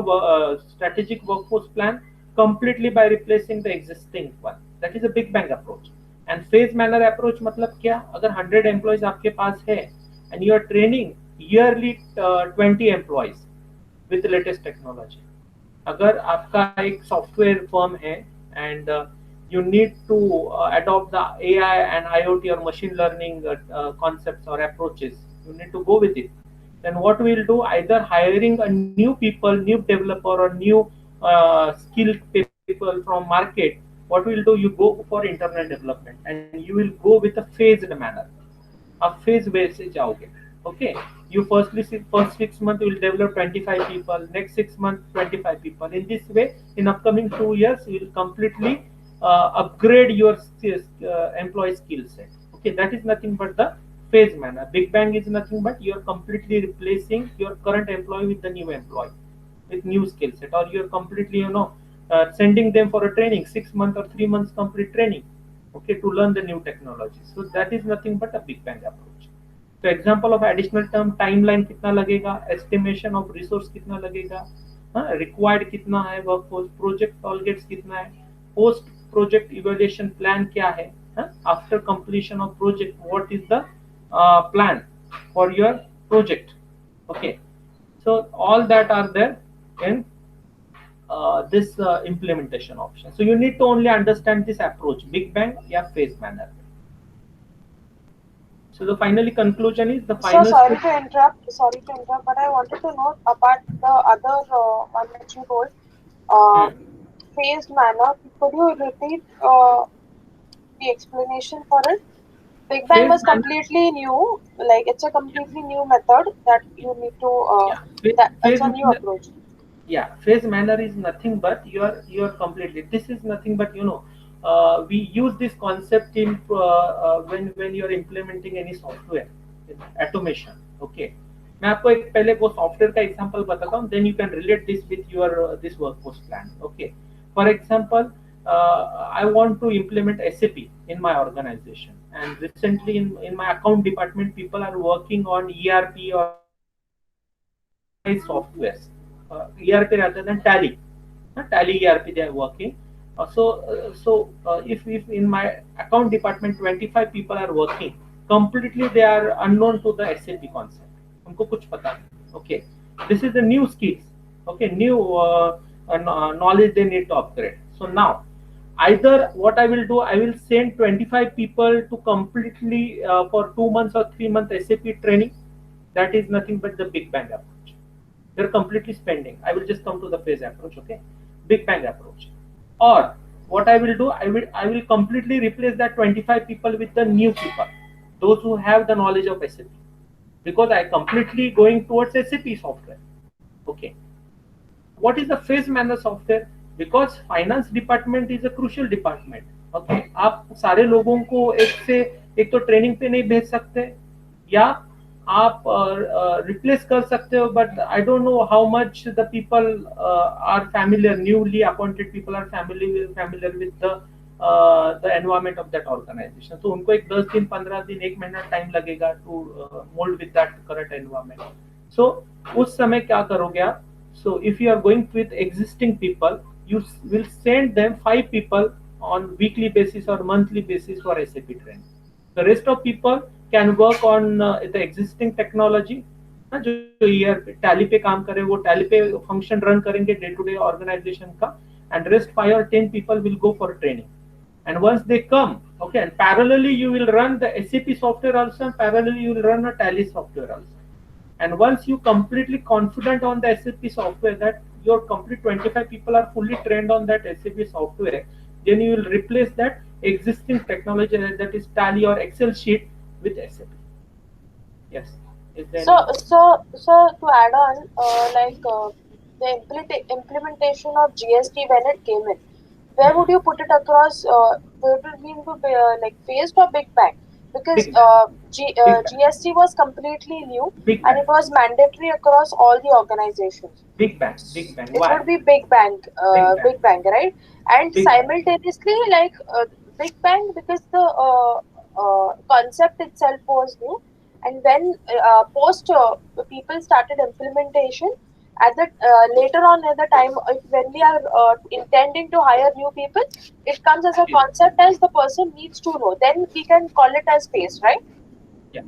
strategic workforce plan completely by replacing the existing one. That is a big bang approach. And phase manner approach मतलब क्या, अगर 100 employees आपके पास है and you are training yearly 20 employees with the latest technology. अगर आपका एक software firm है and you need to adopt the AI and IoT or machine learning concepts or approaches, you need to go with it. Then what we'll do, either hiring a new people, new developer or new skilled people from market, what we'll do, you go for internal development and you will go with a phased manner. आप phase base से जाओगे. Okay, you first 6 months you will develop 25 people, next 6 months 25 people. In this way, in upcoming 2 years, you will completely upgrade your employee skill set. Okay, that is nothing but the phase manner. Big bang is nothing but you're completely replacing your current employee with the new employee with new skill set, or you're completely sending them for a training, 6 months or 3 months complete training, okay, to learn the new technology. So that is nothing but a big bang approach. So example of additional term, timeline कितना लगेगा, estimation of resource कितना लगेगा, required कितना है workforce, project targets कितना है, post project evaluation plan क्या है, after completion of project what is the plan for your project. Okay, so all that are there in this implementation option. So you need to only understand this approach, big bang या phase manner. So the finally conclusion is the So final. sorry to interrupt, but I wanted to know about the other one that you told, phased manner. Could you repeat the explanation for it? Big bang Phased was manner- completely new, like it's a completely new method that you need to. Yeah, phase That's a new manner- approach. Yeah, phase manner is nothing but you're completely. This is nothing but we use this concept in when you're implementing any software, automation. Okay, मैं आपको एक पहले वो software का example बताता हूँ, then you can relate this with your this workforce plan. Okay, for example, I want to implement SAP in my organization, and recently in my account department, people are working on ERP or softwares, ERP rather than Tally. Tally ERP they are working. If in my account department 25 people are working, completely they are unknown to the SAP concept. उनको कुछ पता नहीं. Okay, this is the new skills. Okay, new knowledge they need to upgrade. So now, either what I will do, I will send 25 people to completely for 2 months or 3 months SAP training. That is nothing but the big bang approach. They're completely spending. I will just come to the phase approach. Okay, big bang approach. Or what I will do, I will completely replace that 25 people with the new people, those who have the knowledge of SAP, because I completely going towards SAP software. Okay, what is the phase manner software? Because finance department is a crucial department. Okay, आप सारे लोगों को एक तो training पे नहीं भेज सकते, या आप रिप्लेस कर सकते हो, but I don't know how much the people are familiar, newly appointed people are familiar with the environment of that organisation. तो उनको एक 10 दिन 15 दिन 1 महीना टाइम लगेगा to mould with that current environment. So उस समय क्या करोगे आप? So if you are going with existing people, you will send them 5 people on weekly basis or monthly basis for SAP training. The rest of people can work on the existing technology. जो ERP tally पे काम करे वो tally पे function run करेंगे day to day organisation का, and rest 5 or 10 people will go for training. And once they come, okay, and parallelly you will run the SAP software also, and parallelly you will run a Tally software also. And once you completely confident on the SAP software that your complete 25 people are fully trained on that SAP software, then you will replace that existing technology that is Tally or Excel sheet with SAP. Yes. So to add on, the implementation of GST when it came in, where would you put it across? Would it be into like phased or big bang? Because Big bang. GST was completely new, Big and bang. it was mandatory across all the organizations. Big bang. Big bang. It Why? would be big bang, Big bang. right? And Big bang. simultaneously, big bang, because the concept itself was new, and when post people started implementation, at the later on at the time, when we are intending to hire new people, it comes as a concept as the person needs to know. Then we can call it as phase, right? Yeah.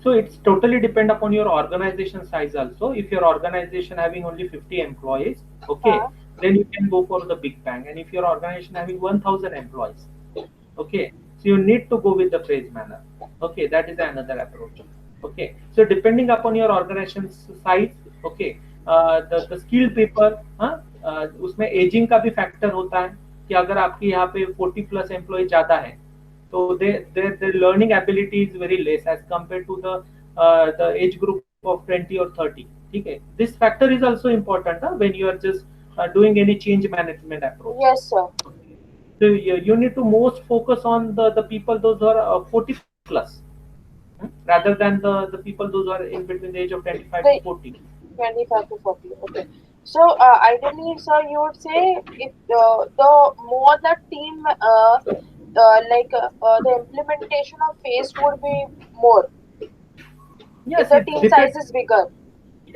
So it's totally depend upon your organization size also. If your organization having only 50 employees, okay, then you can go for the big bang. And if your organization having 1000 employees, okay, so you need to go with the phase manner. Okay, that is another approach. Okay, so depending upon your organization size, okay, the skilled people, उसमें ageing का भी factor होता है कि अगर आपके यहाँ पे 40+ एम्प्लॉय ज्यादा है, so their learning ability is very less as compared to the age group of 20 or 30. Okay, this factor is also important when you are just doing any change management approach. Yes, sir. So you need to most focus on the people those who are 40 plus, rather than the people those who are in between the age of 25 to The 40. 25 to 40. Okay. So ideally, sir, you would say if the more the team, the implementation of phase would be more if Yes, the it team size depends. is bigger.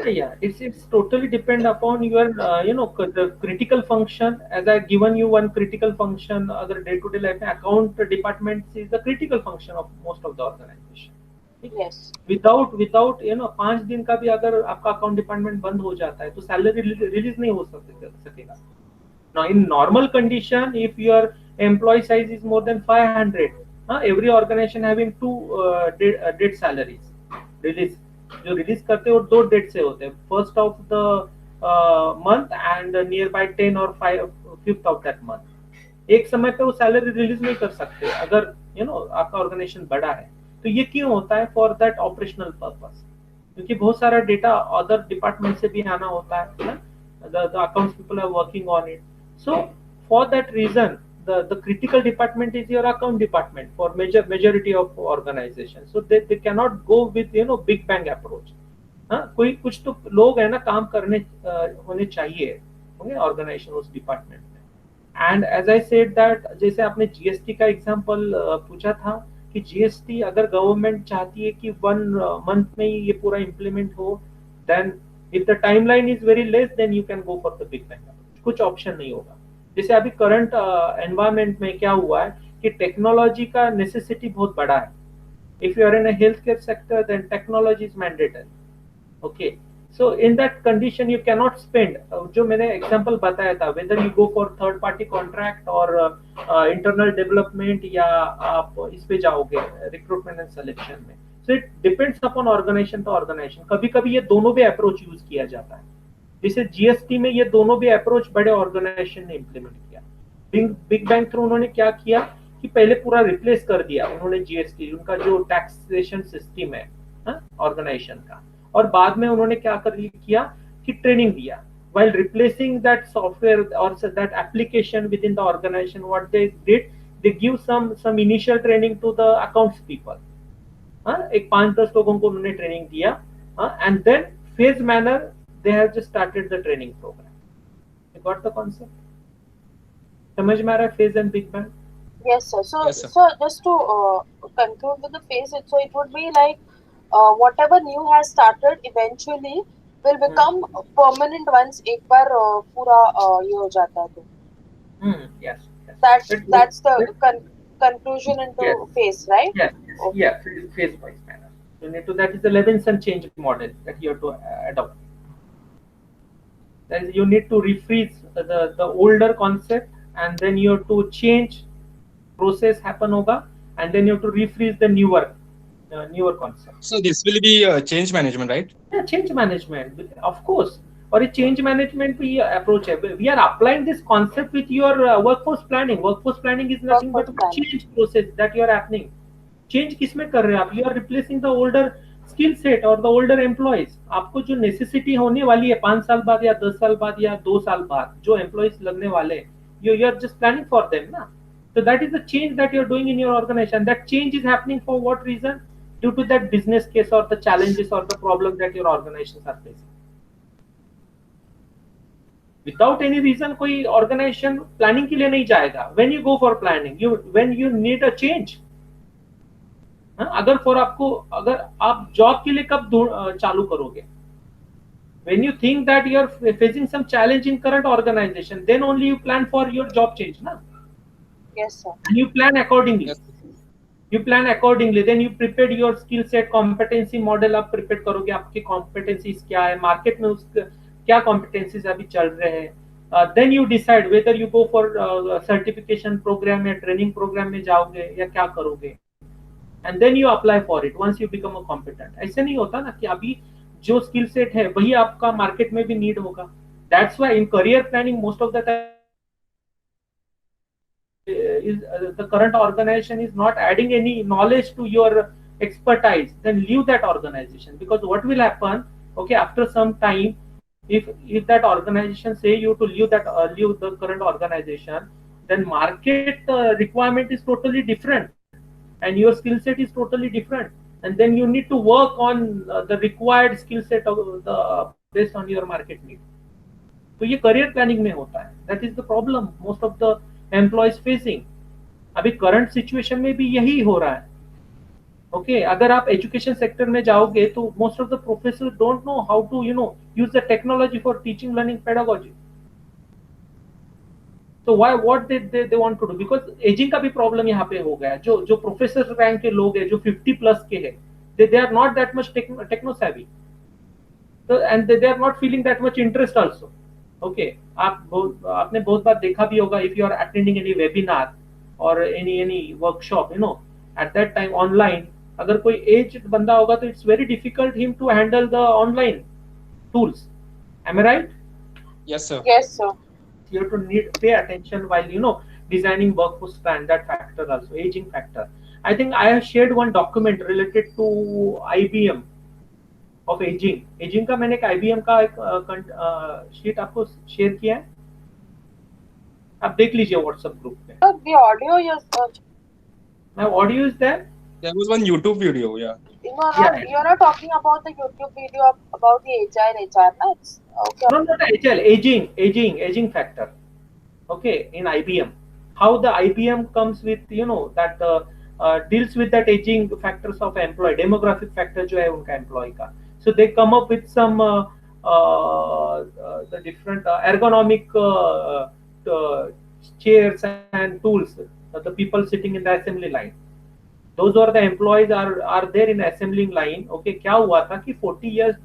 Yeah. It's totally depend upon your the critical function. As I given you one critical function, other day-to-day life account department is the critical function of most of the organization. ठीक है? Yes. Without 5 दिन का भी अगर आपका account department बंद हो जाता है तो सैलरी रिलीज नहीं हो सकेगा. Now, in normal condition, if your employee size is more than 500, every organization having two date salaries release. जो रिलीज करते हैं वो 2 डेट से होते हैं, first of the month and near by 10 और 5th ऑफ दैट मंथ. एक समय पे वो सैलरी रिलीज नहीं कर सकते अगर आपका ऑर्गेनाइजेशन बड़ा है. तो ये क्यों होता है? फॉर दैट ऑपरेशनल पर्पस, क्योंकि बहुत सारा डेटा अदर डिपार्टमेंट से भी आना होता है ना. the accounts people are working on it. So for that reason, the critical department is your account department for majority of organizations. So they cannot go with big bang approach. कोई कुछ तो लोग है ना काम करने होने चाहिए होंगे ऑर्गेनाइजेशन उस डिपार्टमेंट में. And as I said that, जैसे आपने जीएसटी का एग्जांपल पूछा था कि जीएसटी अगर गवर्नमेंट चाहती है कि 1 मंथ में ही ये पूरा इम्प्लीमेंट हो, then if the timeline is very less, then you can go for the big bang approach. कुछ ऑप्शन नहीं होगा. जैसे अभी करंट एनवायरमेंट में क्या हुआ है कि टेक्नोलॉजी का नेसेसिटी बहुत बड़ा है. If you are in a health care sector, then technology is mandatory. Okay, so in that condition you can not spend, जो मैंने एग्जांपल बताया था, whether you go for third party contract और internal development, या आप इस पे जाओगे रिक्रूटमेंट एंड सिलेक्शन में. So it depends upon organization to organization. कभी कभी ये दोनों भी अप्रोच यूज किया जाता है. जैसे जीएसटी में ये दोनों भी अप्रोच बड़े ऑर्गेनाइजेशन ने इम्प्लीमेंट किया. बिग बैंग थ्रू उन्होंने क्या किया कि पहले पूरा रिप्लेस कर दिया उन्होंने जीएसटी, उनका जो टैक्सेशन सिस्टम है ऑर्गेनाइजेशन का, और बाद में उन्होंने क्या किया कि ट्रेनिंग दिया. while replacing that software or that application within the organization, what they did, they give some initial training to the accounts people. एक 5-10 लोगों को उन्होंने ट्रेनिंग दिया, and then phase manner they have just started the training programme. You got the concept? समझ में आ रहा है phase and big bang? Yes, sir. So, Yes, sir. so just to conclude with the phase, so it would be like whatever new has started eventually will become permanent once एक बार पूरा ये हो जाता है तो. Yes. That's the conclusion into Yes. phase, right? Yes. Okay. Yeah, phase wise manner. You need to, that is the Levinson change model that you have to adopt. That is, you need to refreeze the older concept, and then you have to change process happen होगा, and then you have to refreeze the newer concept. So this will be change management, right? Yeah, change management, of course. और ये change management भी approach है. We are applying this concept with your workforce planning. Workforce planning is nothing but a change process that you are happening. Change किस में कर रहे हैं आप? You are replacing the older skill set or the older employees. आपको जो necessity होने वाली है 5 साल बाद या 10 साल बाद या 2 साल बाद, जो employees लगने वाले, you are just planning for them, ना? So that is the change that you are doing in your organization. That change is happening for what reason? Due to that business case or the challenges or the problem that your organizations are facing. Without any reason कोई organization planning के लिए नहीं जाएगा. When you go for planning, when you need a change. अगर आप job के लिए कब चालू करोगे? When you think that you are facing some challenge in current organization, then only you plan for your job change, na? Yes, sir. And you plan accordingly. Yes. You plan accordingly. Then you prepare your skill set, competency model आप prepare करोगे, आपकी competencies क्या है, market में उसके क्या competencies अभी चल रहे हैं. Then you decide whether you go for certification program या training program में जाओगे या क्या करोगे. And then you apply for it once you become a competent. ऐसे नहीं होता ना कि अभी जो skill set है वही आपका market में भी need होगा. That's why in career planning most of the time the current organization is not adding any knowledge to your expertise. Then leave that organization, because what will happen? Okay, after some time, if that organization say you to leave the current organization, then market requirement is totally different, and your skill set is totally different, and then you need to work on the required skill set of the based on your market need. तो ये career planning में होता है. That is the problem most of the employees facing. अभी current situation में भी यही हो रहा है. ओके अगर आप एजुकेशन सेक्टर में जाओगे तो most of the professor don't know how to use the technology for teaching learning pedagogy. तो why what they want to do, because ageing का भी प्रॉब्लम यहाँ पे हो गया है. जो प्रोफेसर रैंक के लोग हैं जो 50 प्लस के हैं, they are not that much techno savvy, so and they are not feeling that much interest also. Okay, आपने बहुत बार देखा भी होगा, if you are attending any webinar or any workshop, at that time online, अगर कोई aged बंदा होगा तो it's very difficult him to handle the online tools. Am I right? Yes, sir. Yes, sir. You have to pay attention while designing workforce plan. That factor also, aging factor. I think I have shared one document related to IBM of aging का मैंने एक IBM का एक sheet आपको share किया है, आप देख लीजिए व्हाट्सएप ग्रुप पे. The audio is My audio is there. There was one YouTube video, yeah. you're not talking about the YouTube video about the agile HR, no? It's okay. No, not agile, aging factor. Okay, in IBM, how the IBM comes with that deals with that aging factors of employee, demographic factor जो है उनका employee का. So they come up with some the different ergonomic chairs and tools. The people sitting in the assembly line, those are the employees are there in assembling line. Okay, क्या हुआ था कि 40 years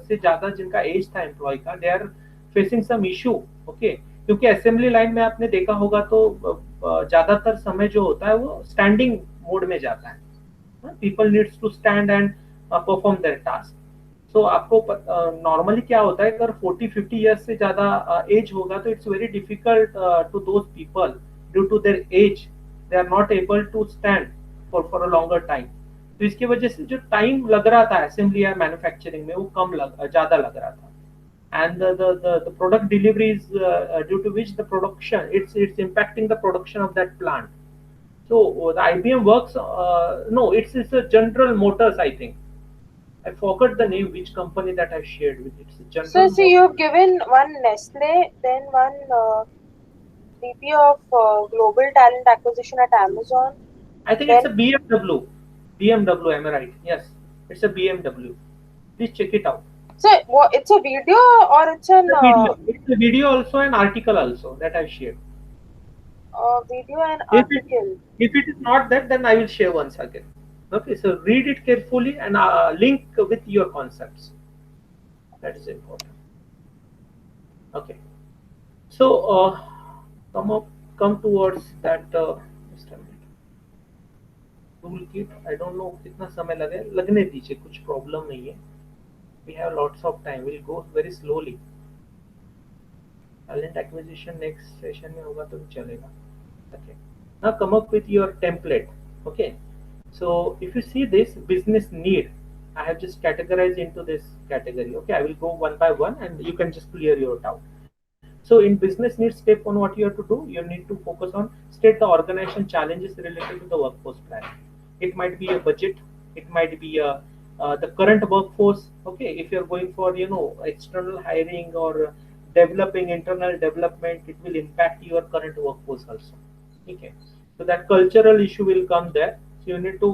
से ज्यादा जिनका as था employ का, they are facing some issue. Okay, क्योंकि असेंबली लाइन में आपने देखा होगा तो ज्यादातर समय जो होता है वो स्टैंडिंग मोड में जाता है. People needs to stand and perform their task. So आपको नॉर्मली क्या होता है, अगर 40-50 इयर्स से ज्यादा एज होगा तो it's very difficult to those people due to their age, they are not able to stand for a longer time. तो इसकी वजह से जो टाइम लग रहा था असेंबली या मैन्युफैक्चरिंग में वो ज्यादा लग रहा था. And the product delivery is due to which the production it's impacting the production of that plant. So the IBM works. No, it's a General Motors, I think. I forgot the name, which company that I shared with. It's a General. So see, you've given one Nestle, then one VP of Global Talent Acquisition at Amazon. I think it's a BMW. BMW, am I right? Yes, it's a BMW. Please check it out. So it's a video or it's an It's a video also, an article also that I shared. video and If article. If it is not that, then I will share once again. Okay, so read it carefully and link with your concepts. That is important. Okay, so come towards that toolkit. I don't know कितना समय लगने दीजिए, कुछ problem नहीं है. We have lots of time. We'll go very slowly. Talent acquisition next session में होगा तो चलेगा. Okay. Now come up with your template. Okay. So if you see this business need, I have just categorized into this category. Okay. I will go one by one and you can just clear your doubt. So in business need, step one, what you have to do, you need to focus on state the organization challenges related to the workforce plan. It might be a budget. It might be the current workforce. Okay, if you're going for external hiring or developing internal development, it will impact your current workforce also. Okay, so that cultural issue will come there, so you need to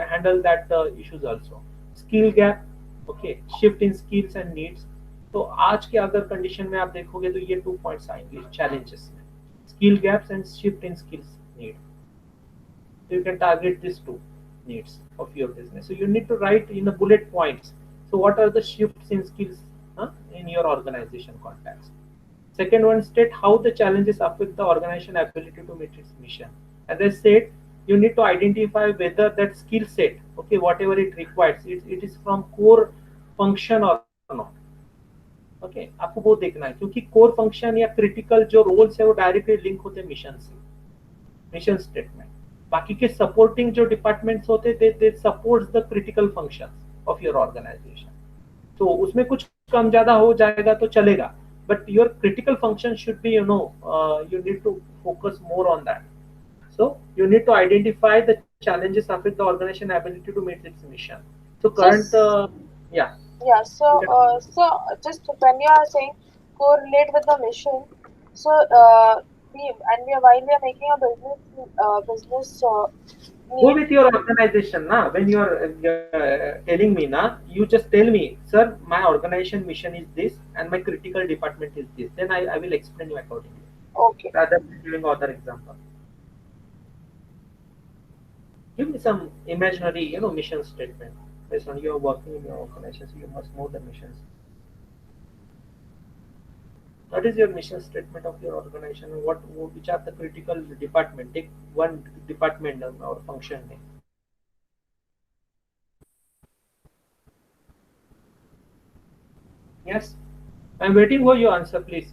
handle that issues also. Skill gap. Okay, shift in skills and needs. तो आज के अगर condition में आप देखोगे तो ये 2 points आएंगे चैलेंजेस में, skill gaps and shift in skills need. So you can target these two needs of your business. So you need to write in the bullet points. So what are the shifts in skills in your organization context? Second one, state how the challenges affect the organization ability to meet its mission. As I said, you need to identify whether that skill set, okay, whatever it requires, it is from core function or not. Okay, आपको वो देखना है क्योंकि core function या critical जो roles है वो directly link होते हैं मिशन से, मिशन स्टेटमेंट. बाकी के सपोर्टिंग जो डिपार्टमेंट्स होते they supports the critical functions of your organisation. तो उसमें कुछ कम ज्यादा हो जाएगा तो चलेगा, but your critical function should be, you need to focus more on that. So you need to identify the challenges affect the organization ability to meet its mission. So So, current, yeah, yeah, you can. so just when you are saying correlate with the mission, so while we are making a business Go need. with your organization, na. When you are telling me, na, you just tell me, sir, my organization mission is this, and my critical department is this. Then I will explain you accordingly, Okay. rather than giving other example. Give me some imaginary, mission statement based on your working in your organization. So you must know the missions. What is your mission statement of your organization? Which are the critical department? Take one department or function name. Yes, I'm waiting for your answer, please.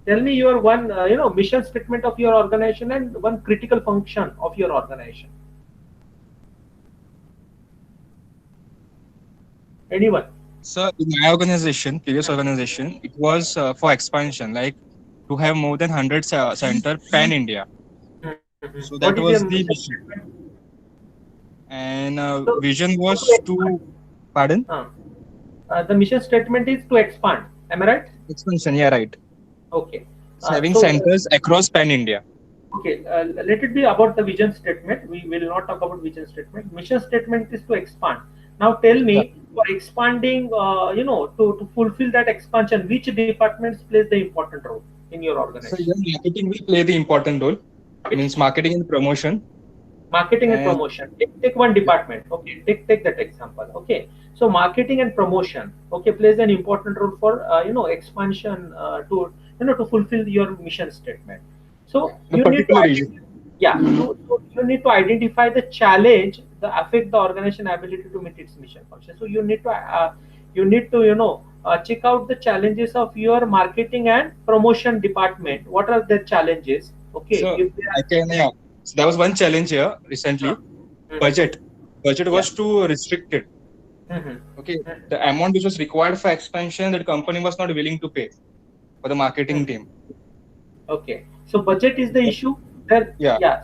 Tell me your one, mission statement of your organization and one critical function of your organization. Anyone? So in my organization, previous organization, it was for expansion, like to have more than 100 center pan India. What So is that your was mission the mission, statement? and So, vision to was expand. to, pardon, The mission statement is to expand. Am I right? expansion. Yeah, right. Okay. So having So, centers across pan India. okay, let it be about the vision statement. We will not talk about vision statement. Mission statement is to expand. Now, tell Yeah. me, for expanding, to fulfill that expansion, which departments plays the important role in your So organization? yeah, marketing will play the important role. Which? Means marketing and promotion, Marketing and and promotion. Take one yeah, department. Okay, take that example. Okay, so marketing and promotion, okay, plays an important role for expansion, to to fulfill your mission statement. So the you need to particular region. identify, yeah, so you need to identify the challenge that affect the organization ability to meet its mission function. So you need to check out the challenges of your marketing and promotion department. What are the challenges? Okay, So if they I can, yeah. So there was one challenge here are, recently. mhm, Budget. Budget yeah. was too restricted. Mhm. Okay, Mhm. the amount which was required for expansion, that company was not willing to pay for the marketing Mhm. team. Okay, so budget is the issue. Then Yeah, yeah.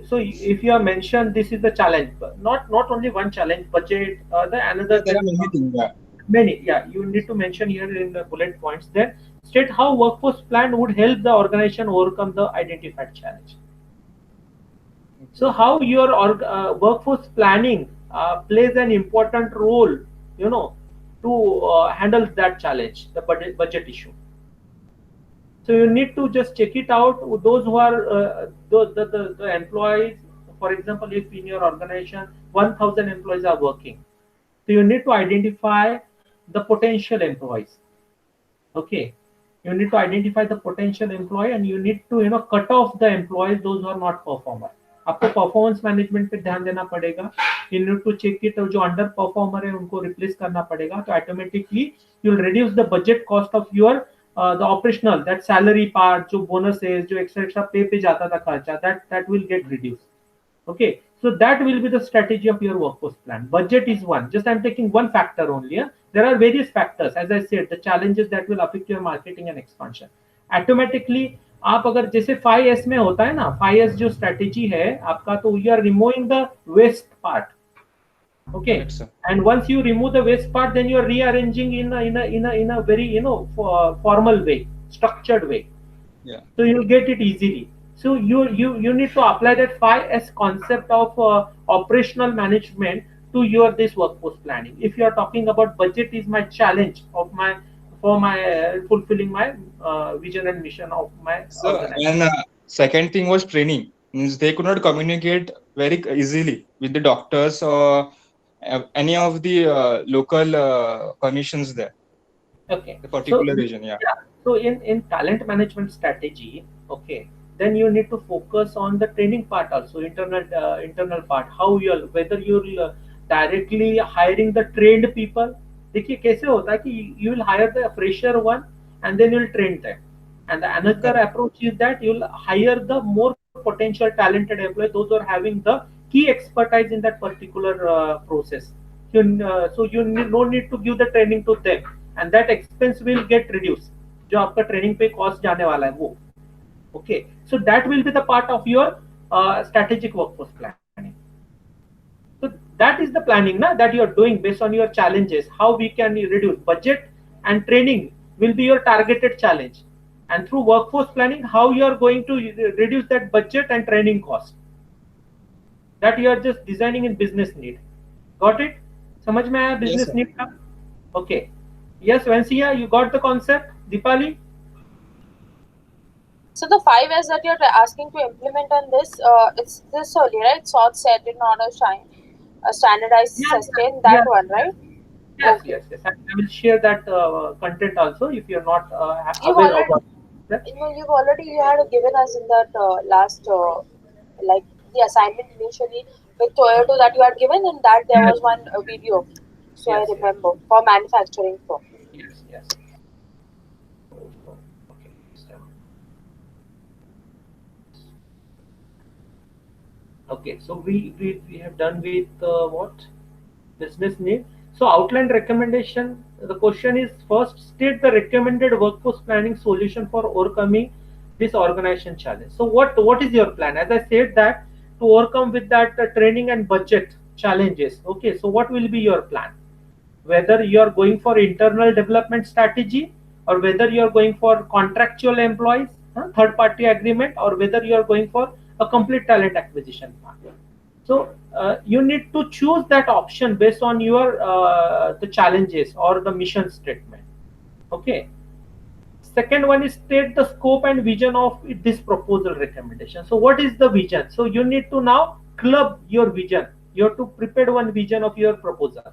So if you have mentioned this is the challenge, but not only one challenge, budget. The yeah, another there are then many things. Yeah. many. Yeah, you need to mention here in the bullet points. Then state how workforce plan would help the organization overcome the identified challenge. Okay. So how your workforce planning plays an important role, you know, to handle that challenge, the budget issue. So you need to just check it out. Those who are the employees, for example, if in your organization 1,000 employees are working, so you need to identify the potential employees. Okay, you need to identify the potential employee and you need to cut off the employees those who are not performer. आपको performance management पे ध्यान देना पड़ेगा. You need to check it. जो under performer है उनको replace करना पड़ेगा. तो automatically you will reduce the budget cost of your the operational, that salary part, जो bonus है, जो extra पे जाता था खर्चा, that will get reduced. Okay, so that will be the strategy of your workforce plan. Budget is one. Just I'm taking one factor only. Yeah? There are various factors, as I said, the challenges that will affect your marketing and expansion. Automatically, आप अगर जैसे 5S में होता है ना, 5S जो strategy है आपका, तो you are removing the waste part. Okay, Right, sir. and once you remove the waste part, then you are rearranging in a very formal way, structured way. Yeah. So you'll get it easily. So you need to apply that 5S concept of operational management to your this workforce planning. If you are talking about budget is my challenge of my for my fulfilling my vision and mission of my So organization. and second thing was training. Means they could not communicate very easily with the doctors or any of the local clinicians there, Okay, the so particular region. Yeah. yeah, so in talent management strategy, okay, then you need to focus on the training part also, internal part. How you'll whether you're directly hiring the trained people. देखिए कैसे होता है कि you will hire the fresher one and then you'll train them. And the another Correct. approach is that you'll hire the more potential talented employees, those who are having the key expertise in that particular process. So you no need to give the training to them, and that expense will get reduced. जो आपका training पे cost जाने वाला है वो. Okay, so that will be the part of your strategic workforce planning. So that is the planning that you are doing based on your challenges. How we can reduce budget and training will be your targeted challenge, and through workforce planning, how you are going to reduce that budget and training cost. That you are just designing in business need. Got it? समझ में आया Yes, business sir. need का? Okay. Yes, Vansiya, you got the concept. Deepali? So the 5 years that you're asking to implement on this, it's this only, right? Sort, set, in order, shine, standardize, Yeah, sustain, yeah, that one, yeah. right? Yes, Okay. yes, yes. I will share that content also if you're not You've aware of already, that. you had given us in that last, like the assignment initially with Toyota that you had given, and that there Yes, was one video. So I yes, yes, remember for manufacturing firm. yes, yes. Okay. Okay, so we have done with what? Business need. So outline recommendation. The question is first state the recommended workforce planning solution for overcoming this organization challenge. So what is your plan? As I said that to overcome with that training and budget challenges. Okay, so what will be your plan? Whether you are going for internal development strategy or whether you are going for contractual employees, third party agreement, or whether you are going for a complete talent acquisition plan. So you need to choose that option based on your the challenges or the mission statement. Okay. Second one is state the scope and vision of this proposal recommendation. So what is the vision? So you need to now club your vision. You have to prepare one vision of your proposal.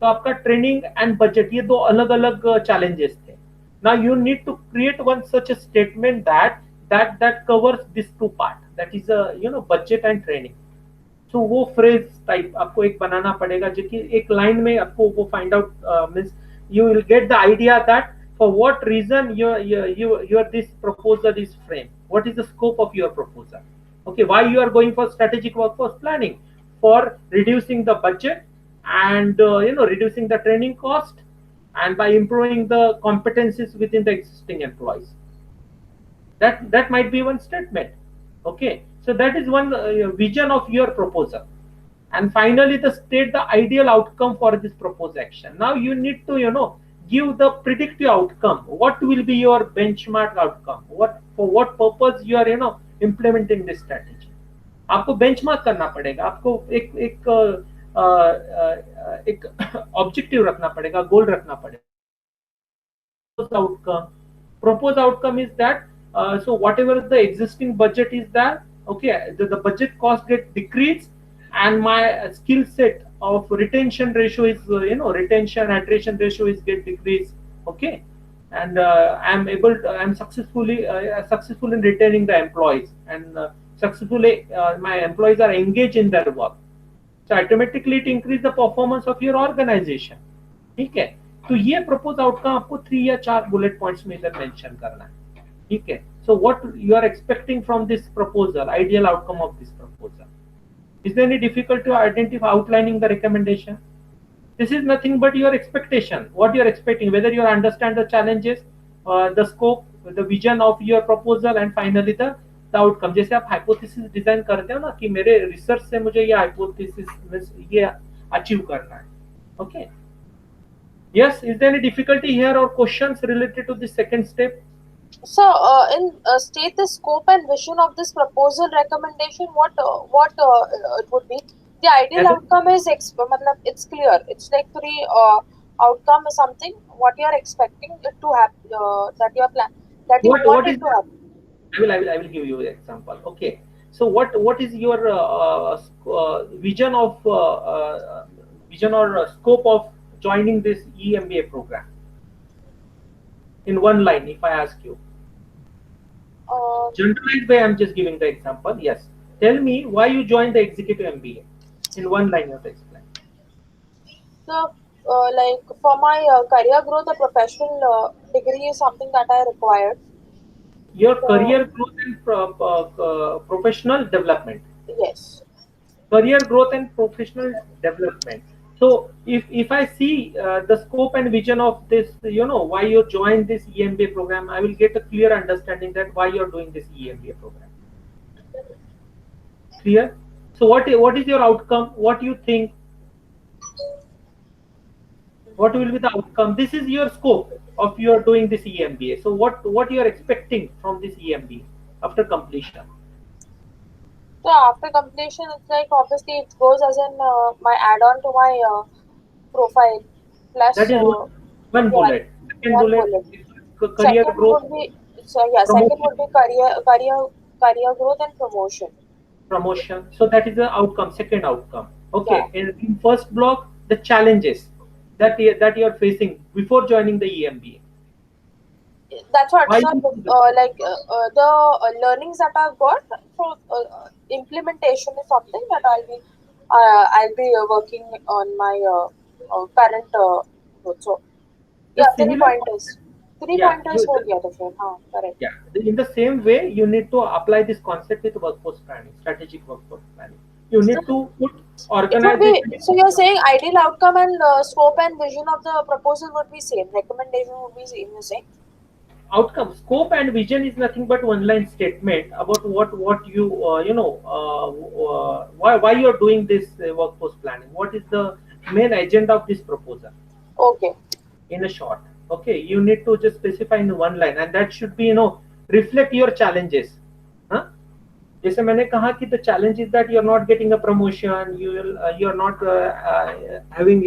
तो आपका training and budget ये दो अलग अलग challenges थे. Now you need to create one such a statement that covers these two part, that is budget and training. So वो phrase type आपको एक बनाना पड़ेगा जो कि एक लाइन में आपको वो find out means you will get the idea that for what reason your this proposal is framed. What is the scope of your proposal? Okay, why you are going for strategic workforce planning? For reducing the budget and reducing the training cost, and by improving the competencies within the existing employees. That might be one statement. Okay, so that is one vision of your proposal. And finally the state the ideal outcome for this proposed action. Now you need to give the predictive outcome. What will be your benchmark outcome? What for what purpose you are implementing this strategy? आपको benchmark करना पड़ेगा. आपको एक objective रखना पड़ेगा, गोल रखना पड़ेगा. Proposed outcome is that so whatever the existing budget is there, okay, the budget cost get decreased, and my skill set of retention ratio is retention attrition ratio is get decreased. Okay, and I'm successful in retaining the employees, and successfully my employees are engaged in their work. So automatically it increase the performance of your organization. ठीक है, तो ये propose outcome आपको 3 या 4 bullet points में इधर mention करना है. ठीक है, so what you are expecting from this proposal, ideal outcome of this proposal. Is there any difficulty to identify outlining the recommendation? This is nothing but your expectation, what you are expecting, whether you understand the challenges, the scope, the vision of your proposal, and finally the outcome. जैसे आप hypothesis design करते हो ना कि मेरे research से मुझे ये हाइपोथेसिस ये अचीव करना है. Okay, yes, is there any difficulty here or questions related to the second step? So in state the scope and vision of this proposal recommendation, what it would be. The ideal outcome is it's clear. It's like 3 outcome is something what you are expecting it to happen, that you are plan that you want it to happen. I will give you an example. Okay, so what is your vision of vision or scope of joining this EMBA program? In one line, if I ask you. Generalized way, I'm just giving the example. Yes, tell me why you joined the executive MBA. In one line, you have to explain. So, like for my career growth, a professional degree is something that I required. Your career growth and professional development. Yes. Career growth and professional development. So if I see the scope and vision of this, why you joined this EMBA program, I will get a clear understanding that why you're doing this EMBA program. Clear? So what is your outcome? What you think? What will be the outcome? This is your scope of your doing this EMBA. So what you are expecting from this EMBA after completion? So after completion, it's like obviously it goes as in my add-on to my profile That plus is one yeah, bullet. Second one bullet, bullet. career Second growth, would be so yeah. Second promotion, would be career growth and promotion. promotion. So that is the outcome, second outcome. Yeah, Okay. In first block, the challenges that you are facing before joining the EMBA. that's what. Why So you do this? the learnings that I've got, so implementation is something that I'll be working on my current growth. So The yeah, three similar pointers. concept. Three Yeah, pointers हो गया तो फिर हाँ correct. yeah. In the same way, you need to apply this concept with workforce planning, strategic workforce planning. You So need to put it would be, organization. so you're saying ideal outcome and scope and vision of the proposal would be same. Recommendation would be same. You're saying. Outcome, scope and vision is nothing but one line statement about what you why you're doing this workforce planning. What is the main agenda of this proposal? Okay. In a short, okay, you need to just specify in one line, and that should be reflect your challenges. Huh? जैसे मैंने कहा कि the challenge is that you're not getting a promotion, you're not having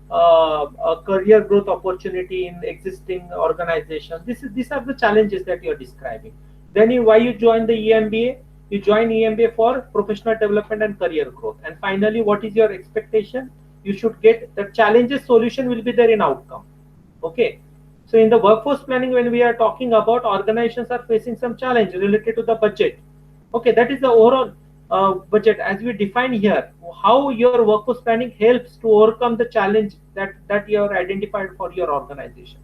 a career growth opportunity in existing organization. These are the challenges that you're describing. Then why you join the EMBA? You join EMBA for professional development and career growth. And finally, what is your expectation? You should get the challenges solution will be there in outcome. Okay. So in the workforce planning, when we are talking about organizations are facing some challenge related to the budget. Okay, that is the overall budget as we define here. How your workforce planning helps to overcome the challenge that you have identified for your organization.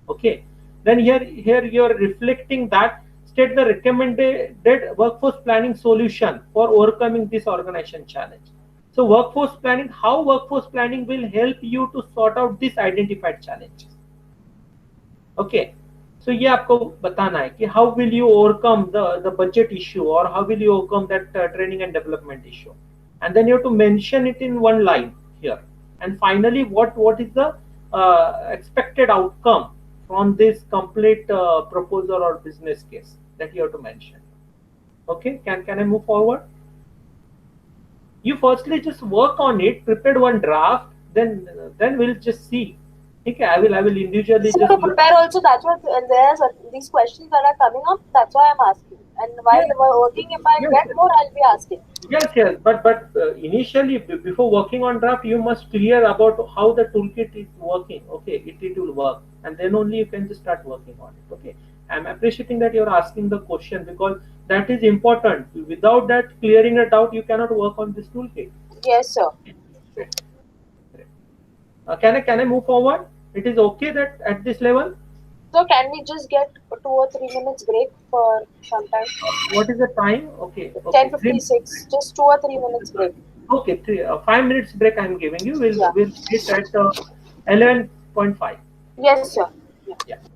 Okay, then here you are reflecting that, state the recommended workforce planning solution for overcoming this organization challenge. So workforce planning, how workforce planning will help you to sort out this identified challenges. Okay, so ये आपको बताना है कि how will you overcome the budget issue और how will you overcome that training and development issue, and then you have to mention it in one line here. And finally, what is the expected outcome from this complete proposal or business case that you have to mention. Okay, can I move forward? You firstly just work on it, prepared one draft, then we'll just see. Okay, I will individually So just to look. prepare also, that's what there's these questions that are coming up. That's why I'm asking. And while Yeah, we're working, if I yes, get yes. more, I'll be asking. Yes. But initially, before working on draft, you must clear about how the toolkit is working. Okay, it will work, and then only you can just start working on it. Okay, I'm appreciating that you're asking the question because that is important. Without that clearing it out, you cannot work on this toolkit. Yes, sir. Great, great. Can I move forward? It is okay that at this level. So can we just get 2 or 3 minutes break for some time? What is the time? Okay, Ten okay, fifty six. Just 2 or 3 minutes break. Okay, 5 minutes break I am giving you. Yeah. We'll meet at 11:5. Yes, sir. Yeah. Yeah.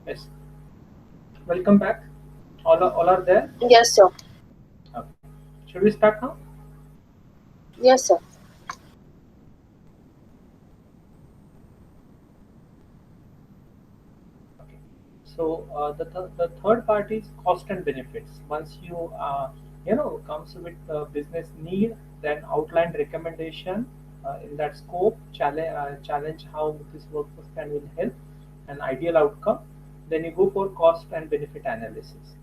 Yes. Welcome back. All are there? Yes, sir. Okay. Should we start now? Yes, sir. Okay. So the third part is cost and benefits. Once you comes with business need, then outline recommendation in that scope, challenge how this workforce plan will help, an ideal outcome. Then you go for cost and benefit analysis.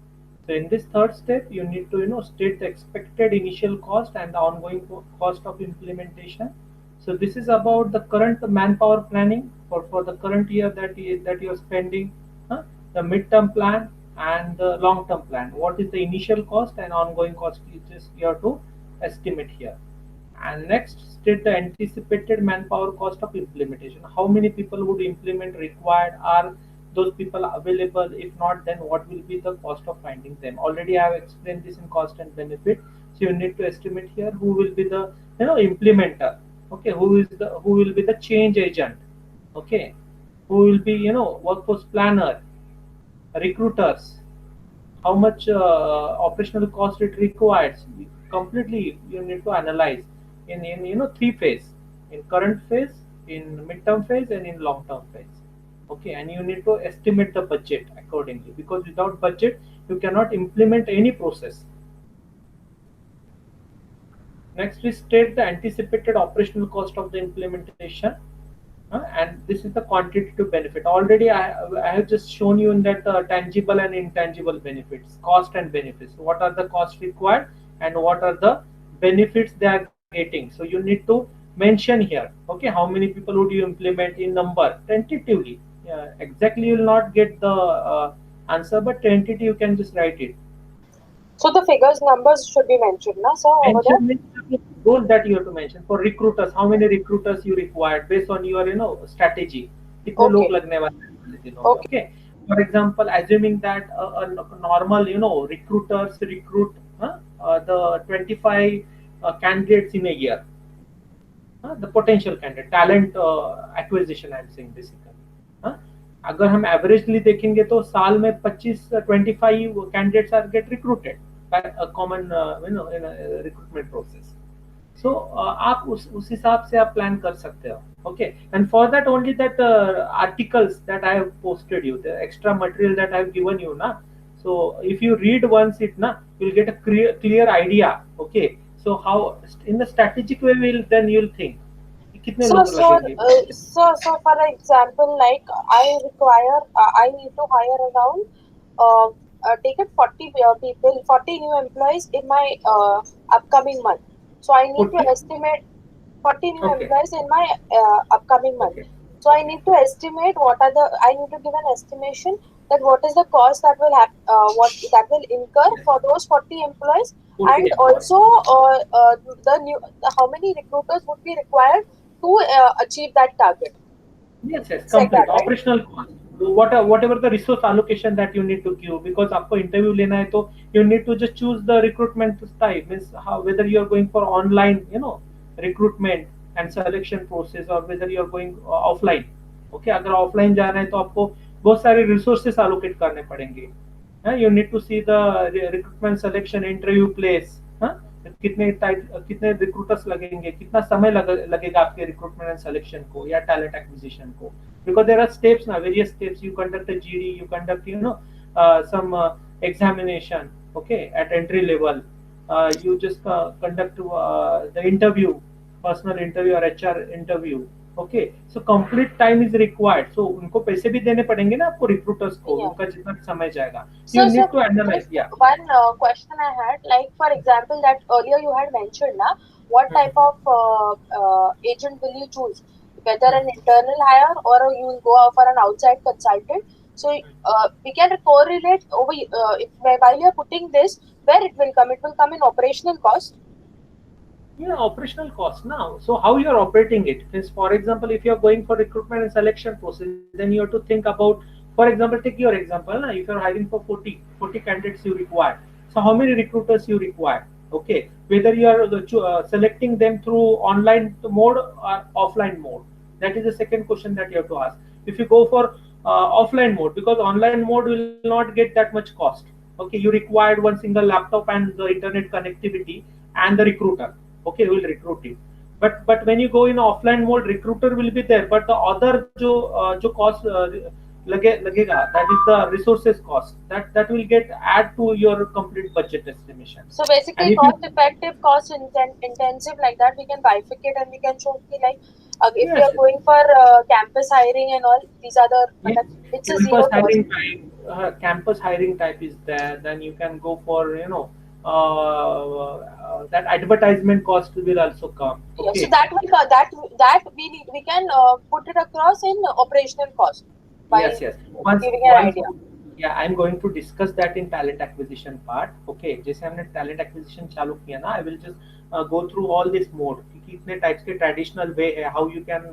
So in this third step, you need to state the expected initial cost and the ongoing cost of implementation. So this is about the current manpower planning for the current year that you're spending, huh? The midterm plan and the long-term plan. What is the initial cost and ongoing cost you have to estimate here. And next, state the anticipated manpower cost of implementation. How many people would implement required? Are those people available? If not, then what will be the cost of finding them? Already I have explained this in cost and benefit. So you need to estimate here who will be the implementer. Okay, who will be the change agent? Okay, who will be workforce planner, recruiters, how much operational cost it requires. Completely you need to analyze in three phase: in current phase, in midterm phase, and in long term phase. Okay, and you need to estimate the budget accordingly, because without budget you cannot implement any process. Next, we state the anticipated operational cost of the implementation. And this is the quantitative benefit. Already I have just shown you in that tangible and intangible benefits, cost and benefits. What are the costs required and what are the benefits they are getting? So you need to mention here, okay, how many people would you implement in number, tentatively. Exactly you will not get the answer, but tentatively you can just write it. So the figures, numbers should be mentioned, na, sir, over there? Mention means role that you have to mention. For recruiters, how many recruiters you required based on your strategy. कितने Okay. लोग लगने वाले हैं वाले दिनों में, okay. For example, assuming that a normal recruiters recruit the 25 candidates in a year, the potential candidate talent acquisition, I am saying basically. अगर हम एवरेजली देखेंगे तो साल में 25 candidates are get recruited by a common recruitment process. So आप उस हिसाब से आप प्लान कर सकते हो. Okay, and for that only that articles that I have posted you, the extra material that I have given you na. So if you read once it na, you'll get a clear idea. Okay, so how in the strategic way then you'll think कितने So, लोग so, लगेंगे. so for example, like I need to hire around, take it 40 people, 40 new employees in my upcoming month. So I need to 40? estimate 40 new Okay. employees in my upcoming month. Okay. So I need to estimate I need to give an estimation that what is the cost that will what that will incur for those 40 employees, 40 and employees. also how many recruiters would be required to achieve that target. Yes, It's like complete that, right? operational cost. Whatever the resource allocation that you need to give, because आपको interview लेना है तो you need to just choose the recruitment type, means whether you are going for online recruitment and selection process, or whether you are going offline. Okay, अगर offline जाना है तो आपको बहुत सारे resources allocate करने पड़ेंगे. You need to see the recruitment selection interview place. कितने रिक्रूटर्स लगेंगे, कितना समय लगेगा आपके रिक्रूटमेंट एंड सिलेक्शन को या टैलेंट एक्विजिशन को, because there are steps now, various steps. You conduct a GD, you conduct some examination, okay, at entry level. You just conduct the interview, personal interview or HR interview. Okay, so complete time is required. So उनको पैसे भी देने पड़ेंगे ना आपको, recruiters को. Yeah. उनका जितना समय जाएगा. So, You need to analyze. just Yeah. one question I had, like for example, that earlier you had mentioned, na, what type of agent will you choose, whether an internal hire or you will go for an outside consultant. So we can correlate over while you are putting this, where it will come. It will come in operational cost. Yeah, operational cost now. So how you are operating it is, for example, if you are going for recruitment and selection process, then you have to think about, for example, take your example. If you are hiring for 40 candidates you require. So how many recruiters you require? Okay, whether you are selecting them through online mode or offline mode. That is the second question that you have to ask. If you go for offline mode, because online mode will not get that much cost. Okay, you required one single laptop and the internet connectivity and the recruiter. Okay, will recruit you. But when you go in offline mode, recruiter will be there, but the other जो cost लगेगा, that is the resources cost, that will get add to your complete budget estimation. So And basically, if you, cost effective, cost intensive, like that, we can bifurcate and we can show like if we yes, are going for campus hiring and all, these are the yes, it's a zero cost. campus hiring type is there. Then you can go for, that advertisement cost will also come. Yeah, so Okay. that will that we can put it across in operational cost by Yes, yes. Once, giving an once, idea. yeah, I'm going to discuss that in talent acquisition part. Okay, जैसे हमने talent acquisition चालू किया ना, I will just go through all this mode. कि कितने types के traditional way है, how you can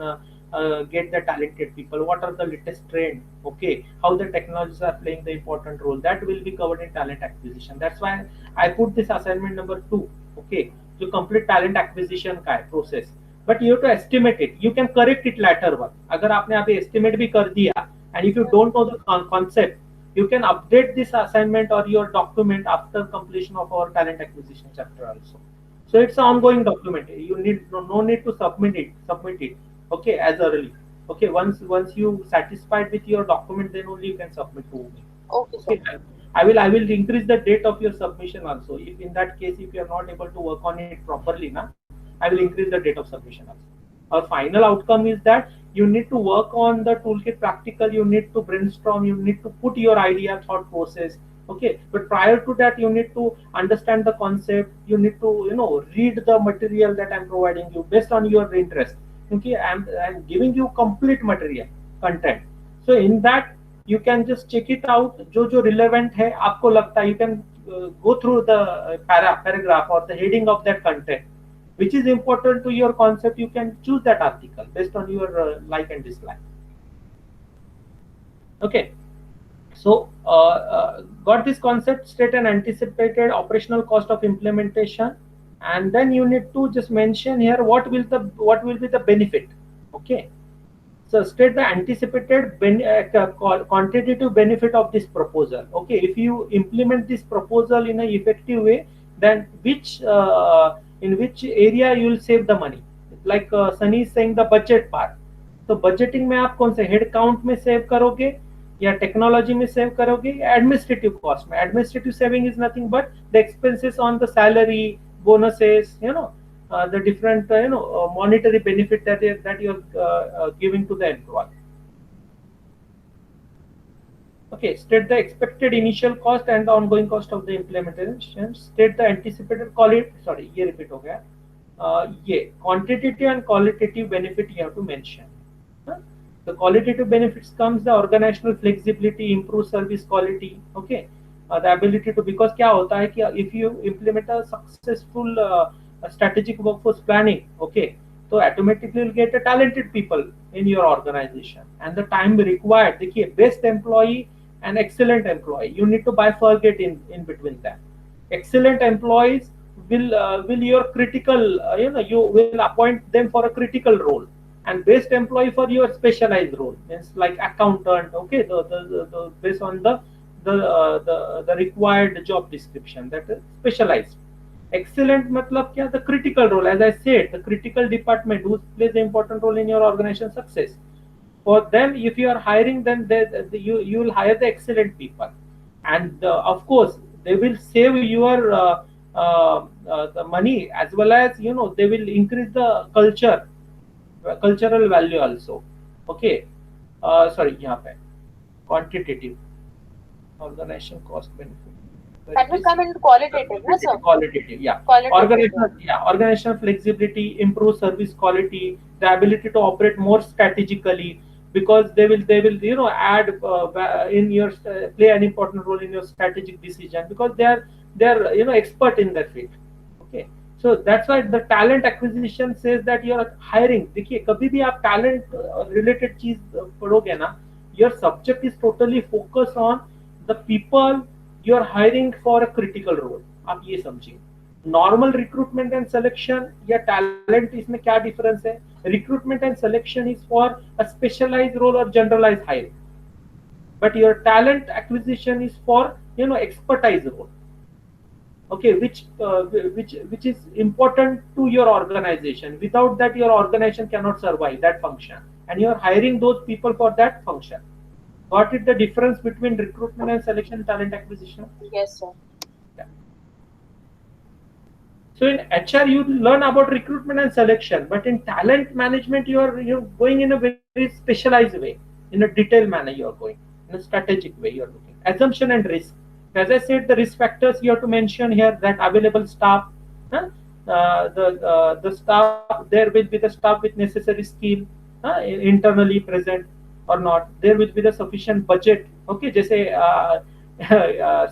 get the talented people, what are the latest trend, okay, how the technologies are playing the important role. That will be covered in talent acquisition. That's why I put this assignment number 2. Okay, जो complete talent acquisition का है process. But you have to estimate it. You can correct it later on. अगर आपने अभी estimate भी कर दिया, and if you don't know the concept, you can update this assignment or your document after completion of our talent acquisition chapter also. So it's an ongoing document. You need no need to submit it. Okay, as early. Okay, once you satisfied with your document, then only you can submit to me. Okay, sir. Okay, I will increase the date of your submission also. If in that case, if you are not able to work on it properly, na, I will increase the date of submission also. Our final outcome is that you need to work on the toolkit practical. You need to brainstorm. You need to put your idea, thought process. Okay, but prior to that, you need to understand the concept. You need to read the material that I'm providing you based on your interest. Okay, I'm giving you complete material content. So in that you can just check it out. जो relevant है आपको लगता है, you can go through the paragraph or the heading of that content, which is important to your concept. You can choose that article based on your like and dislike. Okay, so got this concept, state and anticipated operational cost of implementation, and then you need to just mention here what will be the benefit. Okay, so state the anticipated quantitative benefit of this proposal. Okay, if you implement this proposal in an effective way, then in which area you will save the money. Like Sunny is saying the budget part. तो budgeting में आप कौन से head count में save करोगे या technology में save करोगे या एडमिनिस्ट्रेटिव कॉस्ट में? Administrative saving is nothing but the expenses on the salary, bonuses, the different monetary benefit that you're giving to the employee. Okay, state the expected initial cost and the ongoing cost of the implementation. State the anticipated ये repeat हो गया. ये quantitative and qualitative benefit you have to mention. The qualitative benefits comes the organizational flexibility, improved service quality. Okay, the ability to, because क्या होता है कि if you implement a successful strategic workforce planning, okay, so automatically you'll get a talented people in your organization, and the time required, देखिए, best employee and excellent employee, you need to bifurcate in between them. Excellent employees will your critical, you will appoint them for a critical role, and best employee for your specialized role, means like accountant. Okay, the based on the required job description, that is specialized. Excellent मतलब क्या? The critical role, as I said, the critical department who plays an important role in your organization success. For them, if you are hiring, then you will hire the excellent people, and of course they will save your the money, as well as they will increase the cultural value also. Okay, sorry, यहाँ पे quantitative organization cost benefit. That will come in qualitative, yes, sir? Qualitative, yeah. Qualitative. Organizational flexibility, improve service quality, the ability to operate more strategically, because they will add in your play an important role in your strategic decision, because they're expert in their field. Okay, so that's why the talent acquisition says that you are hiring. देखिए, कभी भी आप talent related चीज पढ़ोगे ना, your subject is totally focused on the people you are hiring for a critical role. आप ये समझिए. Normal recruitment and selection या talent, इसमें क्या difference है? Recruitment and selection is for a specialized role or generalized hiring. but your talent acquisition is for expertise role. Okay, which is important to your organization. Without that, your organization cannot survive that function, and you are hiring those people for that function. What is the difference between recruitment and selection, talent acquisition? Yes, sir. Yeah. So in HR you learn about recruitment and selection, but in talent management you're going in a very specialized way, in a detailed manner. You are going in a strategic way. You are looking assumption and risk. As I said, the risk factors you have to mention here, that available staff, huh? The staff, there will be the staff with necessary skill, internally present or not. There will be the sufficient budget. Okay, जैसे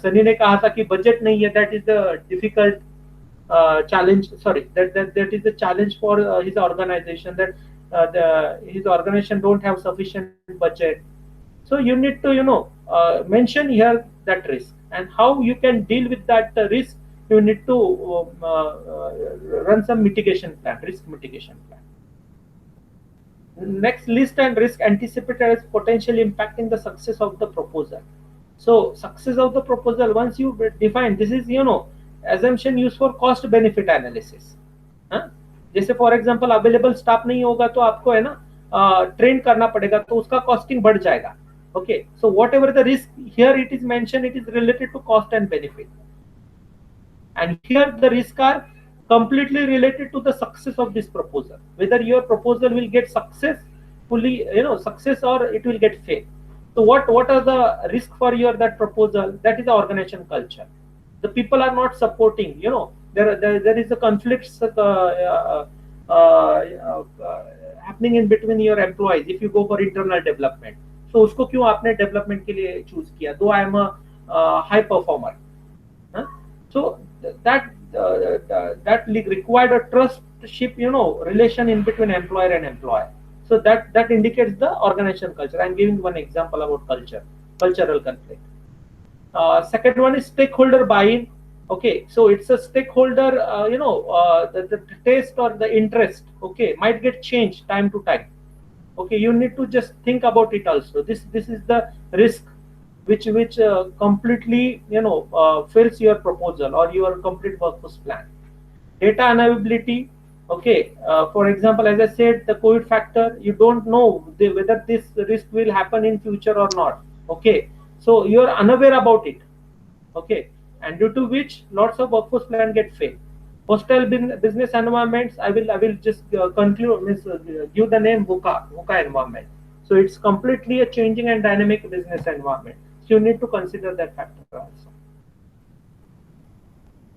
सनी ने कहा था कि budget नहीं है, that is the difficult challenge. Sorry, that is the challenge for his organization, that his organization don't have sufficient budget. So you need to mention here that risk, and how you can deal with that risk. You need to run some mitigation plan, risk mitigation plan. Next, list and risk anticipated as potentially impacting the success of the proposal. So success of the proposal, once you define, this is assumption used for cost benefit analysis. जैसे for example available staff नहीं होगा तो आपको है ना train करना पड़ेगा, तो उसका कॉस्टिंग बढ़ जाएगा. Okay, so whatever the risk here it is mentioned, it is related to cost and benefit, and here the risks are completely related to the success of this proposal, whether your proposal will get successfully success or it will get fail. So what are the risk for your that proposal? That is the organization culture. The people are not supporting, there is a conflict happening in between your employees. If you go for internal development, so उसको क्यों आपने development के लिए choose किया? दो I am high performer. So that required a trustship relation in between employer and employee. So that indicates the organization culture. I'm giving one example about cultural conflict. Second one is stakeholder buy-in. Okay, so it's a stakeholder, the taste or the interest, okay, might get changed time to time. Okay, you need to just think about it also. This is the risk which completely fails your proposal or your complete workforce plan. Data unavailability. Okay, for example, as I said, the COVID factor, you don't know whether this risk will happen in future or not. Okay, so you are unaware about it. Okay, and due to which lots of workforce plan get failed. Hostile business environments, I will just conclude, give the name VUCA environment. So it's completely a changing and dynamic business environment. So you need to consider that factor also.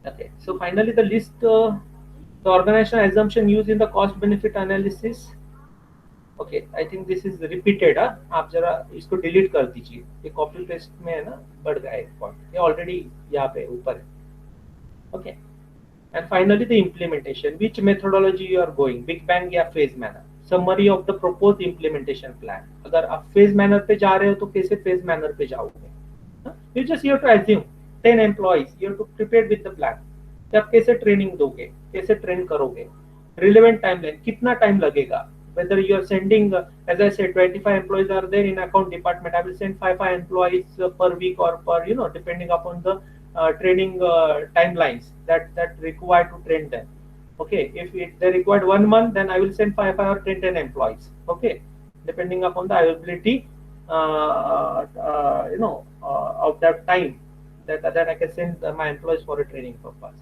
Okay, so finally the list, the organizational assumption used in the cost benefit analysis. Okay, I think this is repeated. आप जरा इसको delete कर दीजिए, ये copy paste में है ना, बढ़ गया एक point, ये already यहाँ पे ऊपर है. Okay, and finally the implementation. Which methodology you are going, big bang या phase manner. Summary of the proposed implementation plan. अगर आप phase manner पे जा रहे हो तो कैसे phase manner पे जाओगे? You just have to assume 10 employees. You have to prepare with the plan. कि आप कैसे ट्रेनिंग दोगे, कैसे ट्रेन करोगे, relevant timeline, कितना टाइम लगेगा. Whether you are sending, as I said, 25 employees are there in account department, I will send 5 employees per week or per, depending upon the training timelines that required to train them. Okay, if they required 1 month, then I will send 5 or 10 employees. Okay, depending upon the availability, of that time that I can send my employees for a training purpose.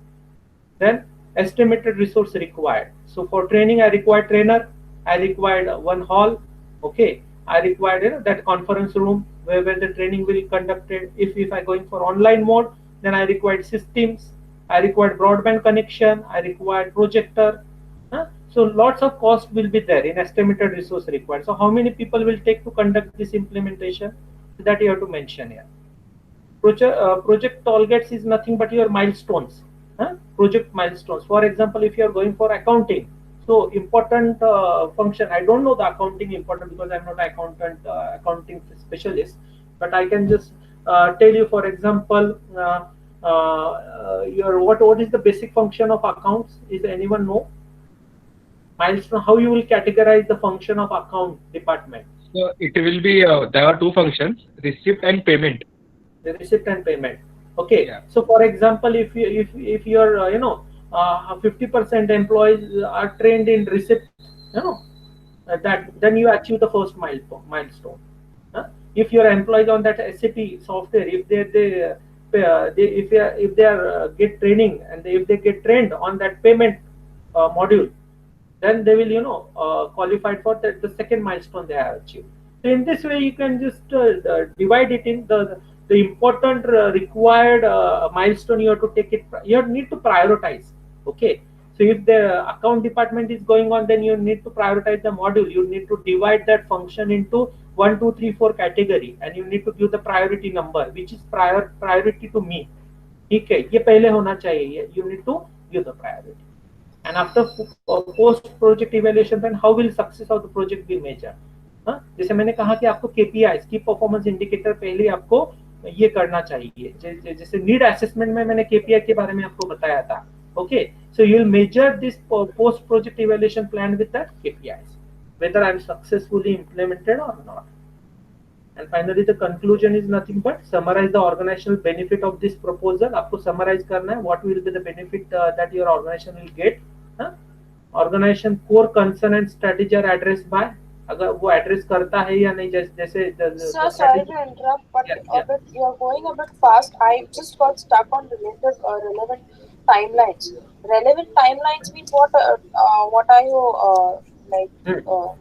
Then estimated resource required. So for training, I require trainer. I required one hall. Okay, I required that conference room where the training will be conducted. If I going for online mode, then I required systems. I required broadband connection. I required projector. So lots of cost will be there in estimated resource required. So how many people will take to conduct this implementation? That you have to mention here. Project targets is nothing but your milestones. Project milestones. For example, if you are going for accounting, so important function. I don't know the accounting important because I'm not an accounting specialist, but I can just tell you, for example, what is the basic function of accounts? Is anyone know? Milestone. How you will categorize the function of account department? So it will be there are two functions: receipt and payment. The receipt and payment. Okay. Yeah. So for example, if your 50% employees are trained in receipt, you know, that then you achieve the first milestone. If your employees on that SAP software, if they are get training, and if they get trained on that payment module, then they will qualified for the second milestone they have achieved. So in this way you can just divide it in the important required milestone. You have to take it, you need to prioritize. Okay. So if the account department is going on, then you need to prioritize the module. You need to divide that function into 1 2 3 4 category, and you need to give the priority number, which is priority to me. ठीक है, ये पहले होना चाहिए. You need to give the priority. And after post project evaluation, then how will success of the project be measured? जैसे मैंने कहा कि आपको KPIs की परफॉर्मेंस इंडिकेटर पहले आपको ये करना चाहिए. जैसे नीड असेसमेंट में मैंने KPI के बारे में आपको बताया था. Okay, so you will measure this post project evaluation plan with the KPIs, whether I am successfully implemented or not. And finally the conclusion is nothing but summarize the organizational benefit of this proposal. आपको summarize करना है what will be the benefit that your organization will get. Organization core concern and strategy are addressed by, अगर वो address करता है या नहीं. जैसे Sir, sorry to interrupt, but you're going a bit fast. I just got stuck on relevant timelines. Relevant timelines means what are you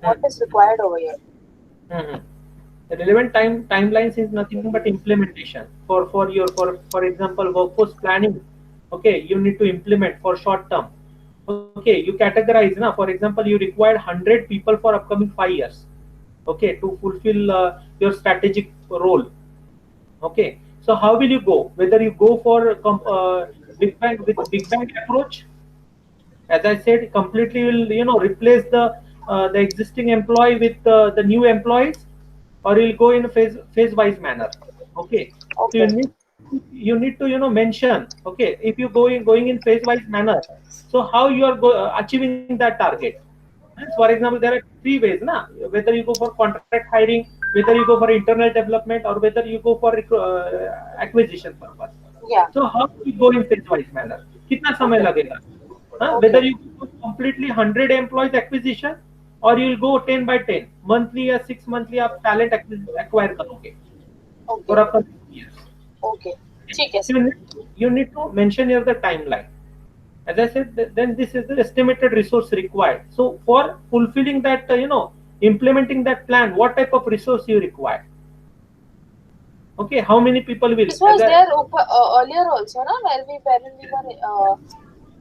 what is required over here? The relevant timelines is nothing but implementation for example workforce planning. Okay, you need to implement for short term. Okay, you categorize now. For example, you require 100 people for upcoming 5 years. Okay, to fulfill your strategic role. Okay, so how will you go? Whether you go for big bang approach, as I said, completely will replace the existing employee with the new employees, or you'll go in a phase wise manner. Okay, so you need to mention. Okay, if you going in phase wise manner, so how you are achieving that target. For example, there are 3 ways na, whether you go for contract hiring, whether you go for internal development, or whether you go for acquisition purpose. Yeah. So how you go in phase wise manner, कितना समय लगेगा. Whether you go completely 100 employees acquisition, or you will go 10 by 10 monthly या 6 monthly आप talent acquire करोगे for upcoming years. Okay. ठीक है. You need to mention here the timeline. As I said, then this is the estimated resource required. So for fulfilling that, implementing that plan, what type of resource you require? Okay, how many people will? This was there earlier also, na, where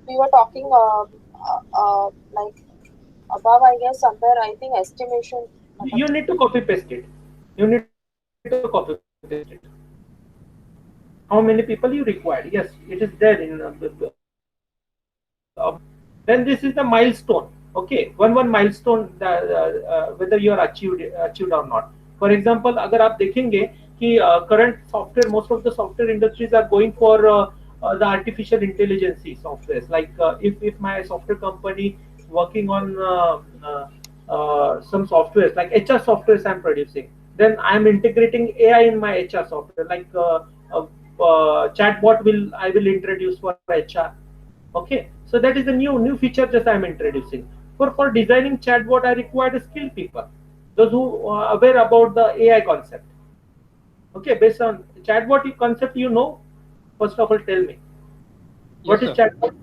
we were talking like above, I guess somewhere, I think estimation. You need to copy paste it. You need to copy paste it. How many people you require? Yes, it is there in then this is the milestone. Okay, one milestone whether you are achieved or not. For example, अगर आप देखेंगे कि current software, most of the software industries are going for the artificial intelligence softwares. Like if my software company working on some softwares like HR softwares I'm producing, then I'm integrating AI in my HR software. Like chatbot I will introduce for HR. Okay, so that is the new feature that I'm introducing. For designing chatbot, I required skilled people, those who are aware about the AI concept. Okay, based on chatbot concept, first of all, tell me what is chatbot.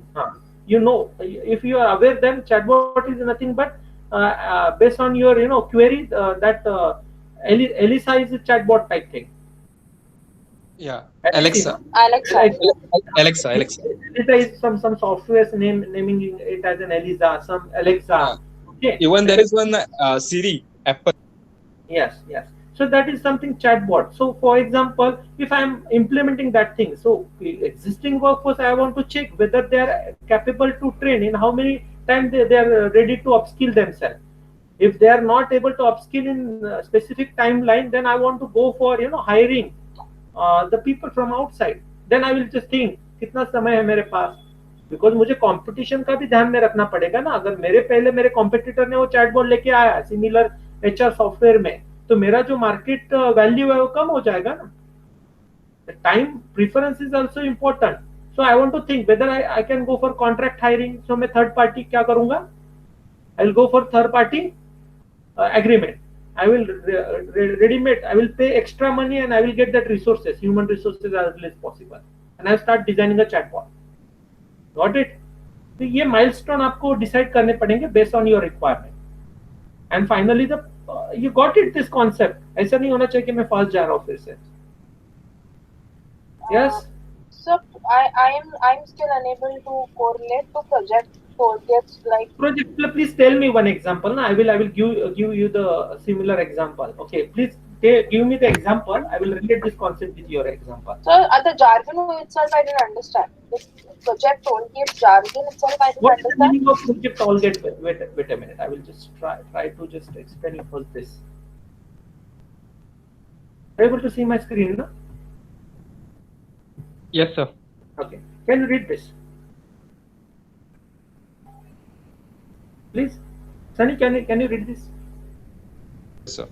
If you are aware, then chatbot is nothing but based on your query that Elisa is a chatbot type thing. Yeah, Alexa. Alexa is some softwares naming it as an Elisa, some Alexa. Okay. Even there is one Siri, Apple. Yes. So that is something chatbot. So for example, if I am implementing that thing, so existing workforce, I want to check whether they are capable to train, in how many times they are ready to upskill themselves. If they are not able to upskill in a specific timeline, then I want to go for hiring the people from outside. Then I will just think कितना समय है मेरे पास, because मुझे competition का भी ध्यान में रखना पड़ेगा ना. अगर मेरे कॉम्पिटिटर ने वो चैटबॉट लेके आया सिमिलर HR सॉफ्टवेयर में, तो मेरा जो मार्केट वैल्यू है वो कम हो जाएगा ना. Time preference is also important. So I want to think whether I can go for contract hiring. So मैं थर्ड पार्टी क्या करूंगा, I will go for third party agreement. I will ready-made. I will pay extra money and I will get that resources, human resources, as early as possible. And I will start designing a chatbot. Got it? तो ये milestone आपको decide करने पड़ेंगे based on your requirement. And finally, you got it this concept. ऐसा नहीं होना चाहिए कि मैं फंस जा रहा हूँ फिर से. Yes. So I'm still unable to correlate to project toolkits like Project. Please tell me one example. I will give you the similar example. Okay. Please give me the example. I will relate this concept with your example. So the jargon itself I didn't understand. This project toolkit jargon itself I didn't What is the understand. meaning of project toolkit? Wait a minute. I will just try to just explain you first this. Are you able to see my screen now? Yes, sir. Okay. Can you read this? Please. Sunny, can you read this? Sir.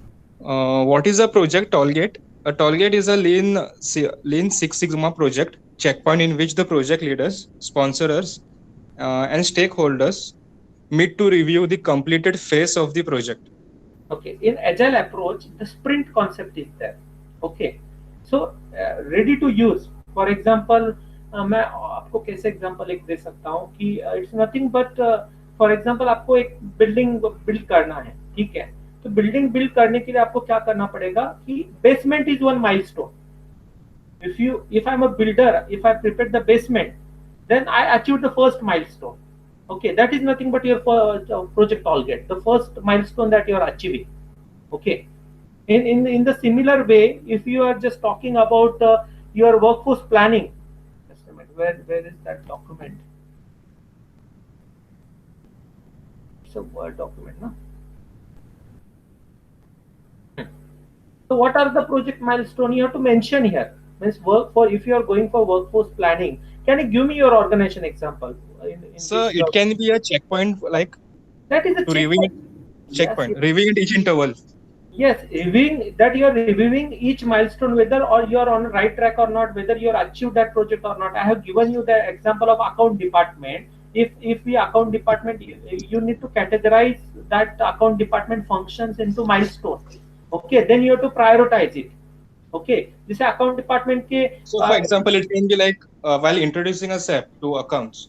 What is a project Tollgate? A Tollgate is a Lean Six Sigma project checkpoint in which the project leaders, sponsors, and stakeholders meet to review the completed phase of the project. Okay. In agile approach, the sprint concept is there. Okay. So ready to use. For example, मैं आपको कैसे example एक दे सकता हूँ कि it's nothing but for example आपको एक building build करना है. ठीक है. तो बिल्डिंग बिल्ड करने के लिए आपको क्या करना पड़ेगा कि basement is one milestone. if I'm a builder, if I prepare the basement, then I achieve the first milestone. Okay, that is nothing but your project target, the first milestone that you are achieving. Okay. In the similar way, if you are just talking about your workforce planning, just a minute, where is that document? It's a Word document, no? So what are the project milestone you have to mention here? Means if you are going for workforce planning, can you give me your organization example? So it can be a checkpoint, like that is a checkpoint. Yes. Reviewing each interval. Yes, reviewing that you are reviewing each milestone, whether or you are on the right track or not, whether you are achieved that project or not. I have given you the example of account department. If the account department, you need to categorize that account department functions into milestones. Okay, then you have to prioritize it. Okay, this account department ke. So for example, it can be like while introducing a SAP to accounts.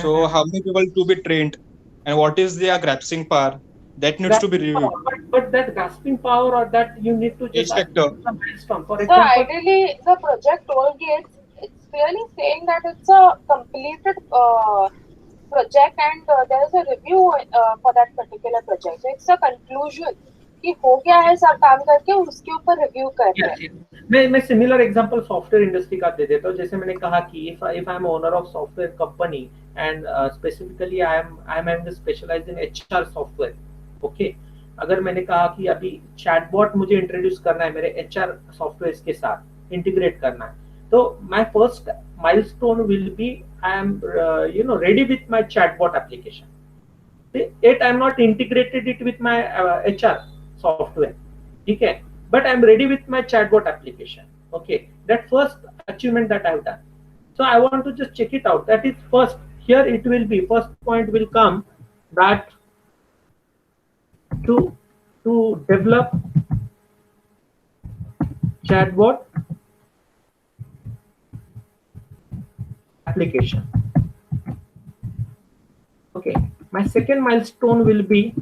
So how many people to be trained, and what is their grasping power? That needs to be reviewed. But that grasping power or that you need to just some milestone. For so example, ideally the project toolkit, it's really saying that it's a completed project and there is a review for that particular project. So it's a conclusion कि हो गया है सब काम करके उसके ऊपर review कर रहे हैं. मैं सिमिलर एग्जांपल सॉफ्टवेयर इंडस्ट्री का दे देता हूँ. जैसे मैंने कहा कि if I am owner of software company and specifically I am having specialised in HR software. Okay, अगर मैंने कहा कि अभी चैटबॉट मुझे इंट्रोड्यूस करना है मेरे एचआर सॉफ्टवेयर के साथ इंटीग्रेट करना है, तो my first milestone will be I am ready with my chatbot application. Yet I am not integrated it with my HR software. Okay, but I am ready with my chatbot application. Okay, that first achievement that I have done. So I want to just check it out. That is first. Here it will be first point will come that to develop chatbot application. Okay, my second milestone will be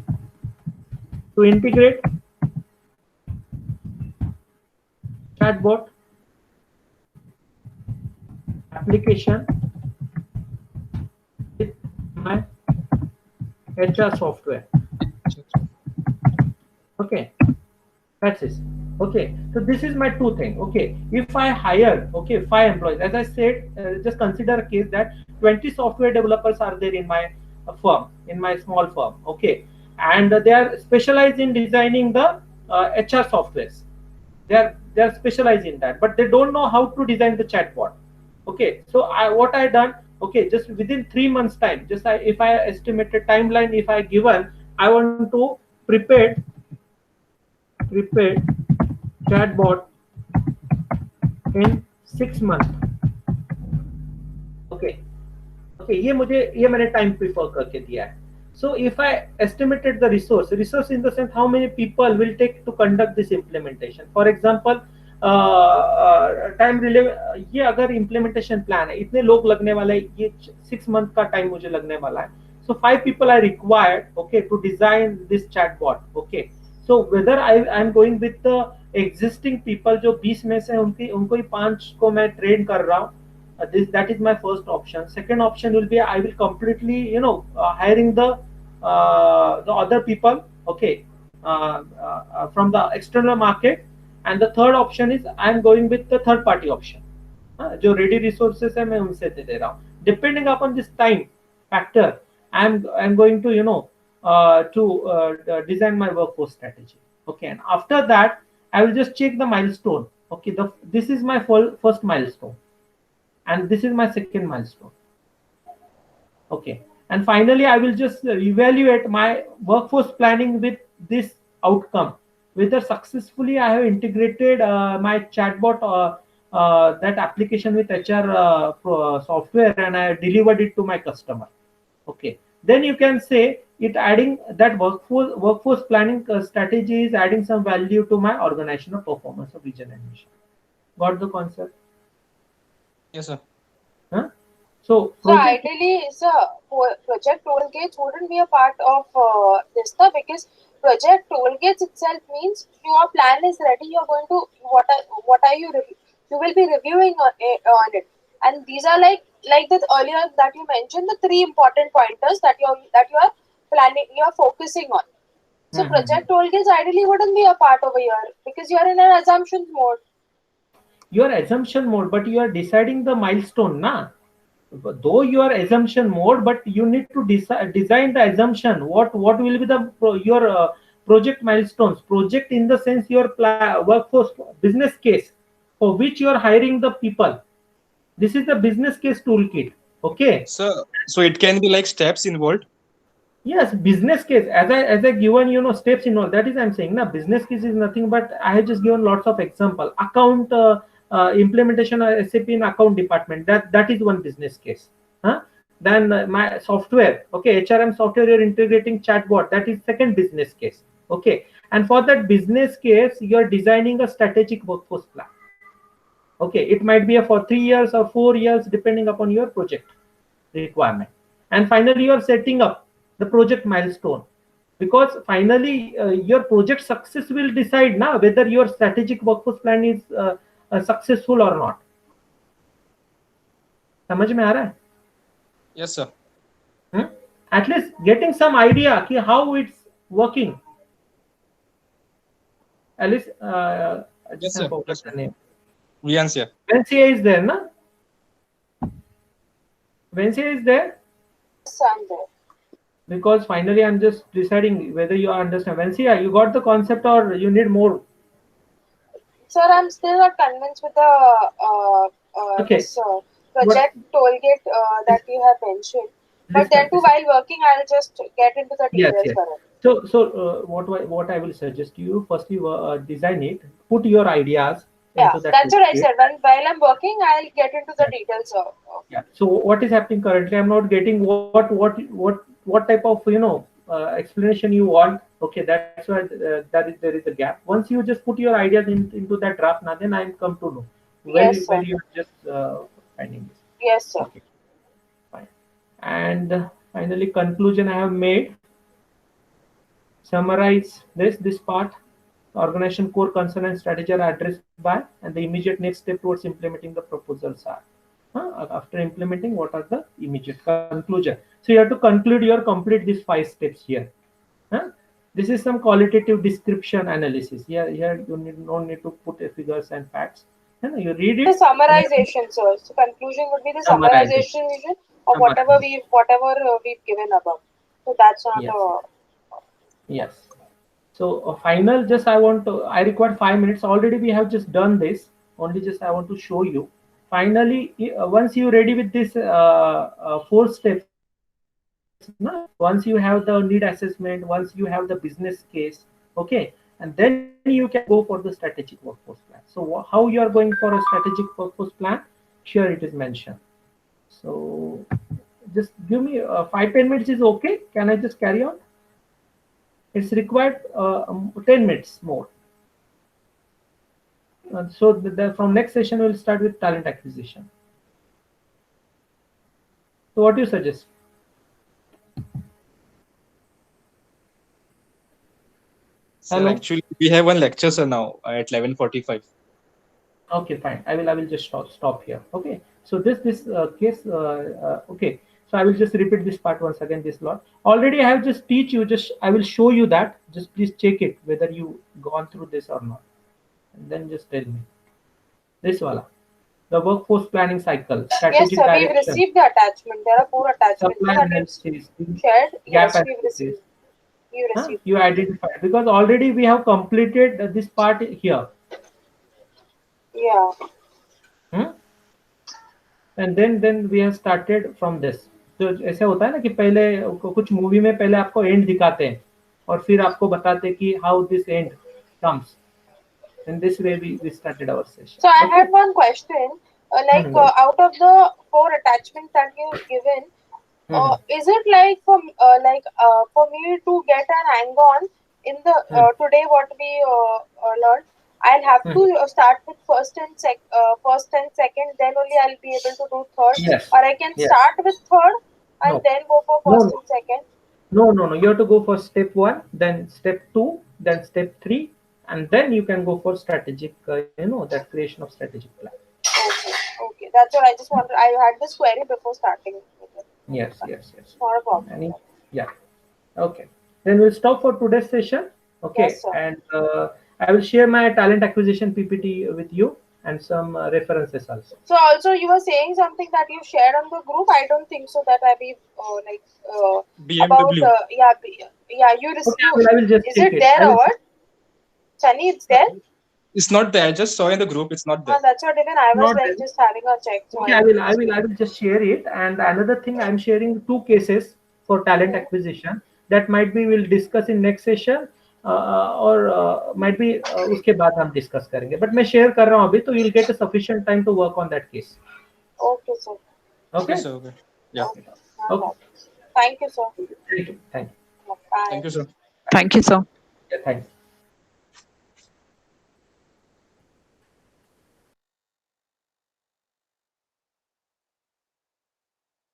to integrate chatbot application with my HR software. Okay, that's it. Okay, so this is my two thing. Okay, if I hire 5 employees, as I said, just consider a case that 20 software developers are there in my firm, in my small firm. Okay, and they are specialized in designing the HR softwares. They are specialized in that, but they don't know how to design the chatbot. Okay, so what I done, okay, just within 3 months time, just if I estimated timeline, if I given, I want to prepare prepared chatbot in 6 months. Okay. Okay, ये मैंने time prefer करके दिया है. So if I estimated the resource in the sense how many people will take to conduct this implementation. For example, time relay ये अगर implementation plan है, इतने लोग लगने वाले, ये 6 month का टाइम मुझे लगने वाला है. So 5 people are required, okay, to design this chatbot. Okay, so whether I am going with the existing people जो 20 में से उनको ही 5 को मैं ट्रेन कर रहा हूँ. That is my first option. Second option will be I will completely hiring the other people, okay, from the external market. And the third option is I am going with the third party option. जो ready resources है मैं उनसे दे रहा हूँ. Depending upon this time factor, I am going to design my workforce strategy. Okay, and after that I will just check the milestone. Okay, this is my first milestone, and this is my second milestone. Okay, and finally I will just evaluate my workforce planning with this outcome, whether successfully I have integrated my chatbot that application with HR software and I delivered it to my customer. Okay, then you can say it adding that workforce planning strategy is adding some value to my organizational performance of vision and mission. Got the concept? Yes, sir. Huh? So ideally, project toolgates wouldn't be a part of this stuff, because project toolgates itself means your plan is ready. You're going to what are you will be reviewing on it, and these are like the earlier that you mentioned, the 3 important pointers that you are planning, you are focusing on. So project toolgates ideally wouldn't be a part over here, because you are in an assumptions mode. You are assumption mode, but you are deciding the milestone, na? Though you are assumption mode, but you need to design the assumption. What will be your project milestones? Project in the sense your workforce business case for which you are hiring the people. This is the business case toolkit. Okay. So it can be like steps involved. Yes, business case. As I given steps involved. That is I'm saying na, business case is nothing but I have just given lots of example. Account implementation of SAP in account department. That is one business case. Then my software. Okay, HRM software you're integrating chatbot. That is second business case. Okay, and for that business case you are designing a strategic workforce plan. Okay, it might be for 3 years or 4 years depending upon your project requirement. And finally you are setting up the project milestone, because finally your project success will decide now whether your strategic workforce plan is successful or not. समझ में आ रहा है? Yes, sir. At least getting some idea कि how it's working. At least Yes, sir. Yes, sir. Vians, Vencia is there, na? Vencia is there? Yes, I'm there. Because finally I'm just deciding whether you understand. Vencia, you got the concept or you need more? Sir, I'm still not convinced with the this project toolgate that you have mentioned. But then too, while working, I'll just get into the details. Yes. So what I will suggest you, firstly design it, put your ideas. Yeah, that's what I said. While I'm working, I'll get into the details. Yeah. So what is happening currently? I'm not getting what type of explanation you want. Okay, that's why there is a gap. Once you just put your ideas into that draft, now then I come to know when you're just finding this. Yes, sir. Okay. Fine. And finally, conclusion I have made. Summarize this part. Organization core concern and strategy are addressed by, and the immediate next step towards implementing the proposals are. After implementing, what are the immediate conclusion? So you have to complete these 5 steps here. This is some qualitative description analysis. Here you don't need to put figures and facts. You read it. The summarization, sir. So conclusion would be the summarization of whatever we've given above. So that's not yes. So final, just I require 5 minutes. Already we have just done this. Only just I want to show you. Finally, once you're ready with this 4 steps, once you have the need assessment, once you have the business case, okay, and then you can go for the strategic workforce plan. So how you are going for a strategic workforce plan? Here it is mentioned. So just give me 5-10 minutes is okay. Can I just carry on? It's required 10 minutes more. So from next session we'll start with talent acquisition. So what do you suggest? Sir, Hello? actually, we have one lecture, sir, now at 11:45. Okay, fine. I will just stop here. Okay. So this case. Okay. So I will just repeat this part once again. This lot already I have just teach you. Just I will show you that. Just please check it whether you gone through this or not, and then just tell me. This wala, the workforce planning cycle, Yes, strategic sir. We've direction, received the attachment. There are 4 attachments supply that you've analysis, shared. gap Yes, we've analysis. received. You Huh? received. You identified because already we have completed this part here. Yeah. Hmm? And then we have started from this. तो ऐसे होता है ना कि पहले कुछ movie में पहले आपको एंड दिखाते हैं और फिर आपको बताते हैं कि how this and comes. In this way we started our session. So I Okay. had one question. Out of the 4 attachments that you've given, is it like for me to get an hang on in the today what we learned? I'll have to start with first and second. Then only I'll be able to do third. Yes. Or I can Yes. start with third and No. then go for No, first no. and second. No. You have to go for step 1, then step 2, then step 3, and then you can go for strategic, that creation of strategic plan. Okay. That's what I just wanted. I had this query before starting with it. Yes. Not a problem. Yeah. Okay. Then we'll stop for today's session. Okay. Yes, sir. And I will share my talent acquisition PPT with you and some references also. So also you were saying something that you shared on the group. I don't think so that I be about BMW. you Okay, received. I will just Is take it it. there I or will- what? Sunny, it's there. It's not there. I just saw in the group. It's not there. That's what even I was Not like there. just having a check. So Okay, I will just share it. And another thing, I'm sharing 2 cases for talent acquisition that might be we'll discuss in next session, or might be उसके बाद हम discuss करेंगे. But मैं share कर रहा हूँ अभी, तो you'll get a sufficient time to work on that case. Okay, sir. Okay, Okay. sir. Okay. Yeah. Okay. Okay. Thank you, sir. Thank you. Bye. Thank you, sir. Thank you, sir. Yeah, thanks.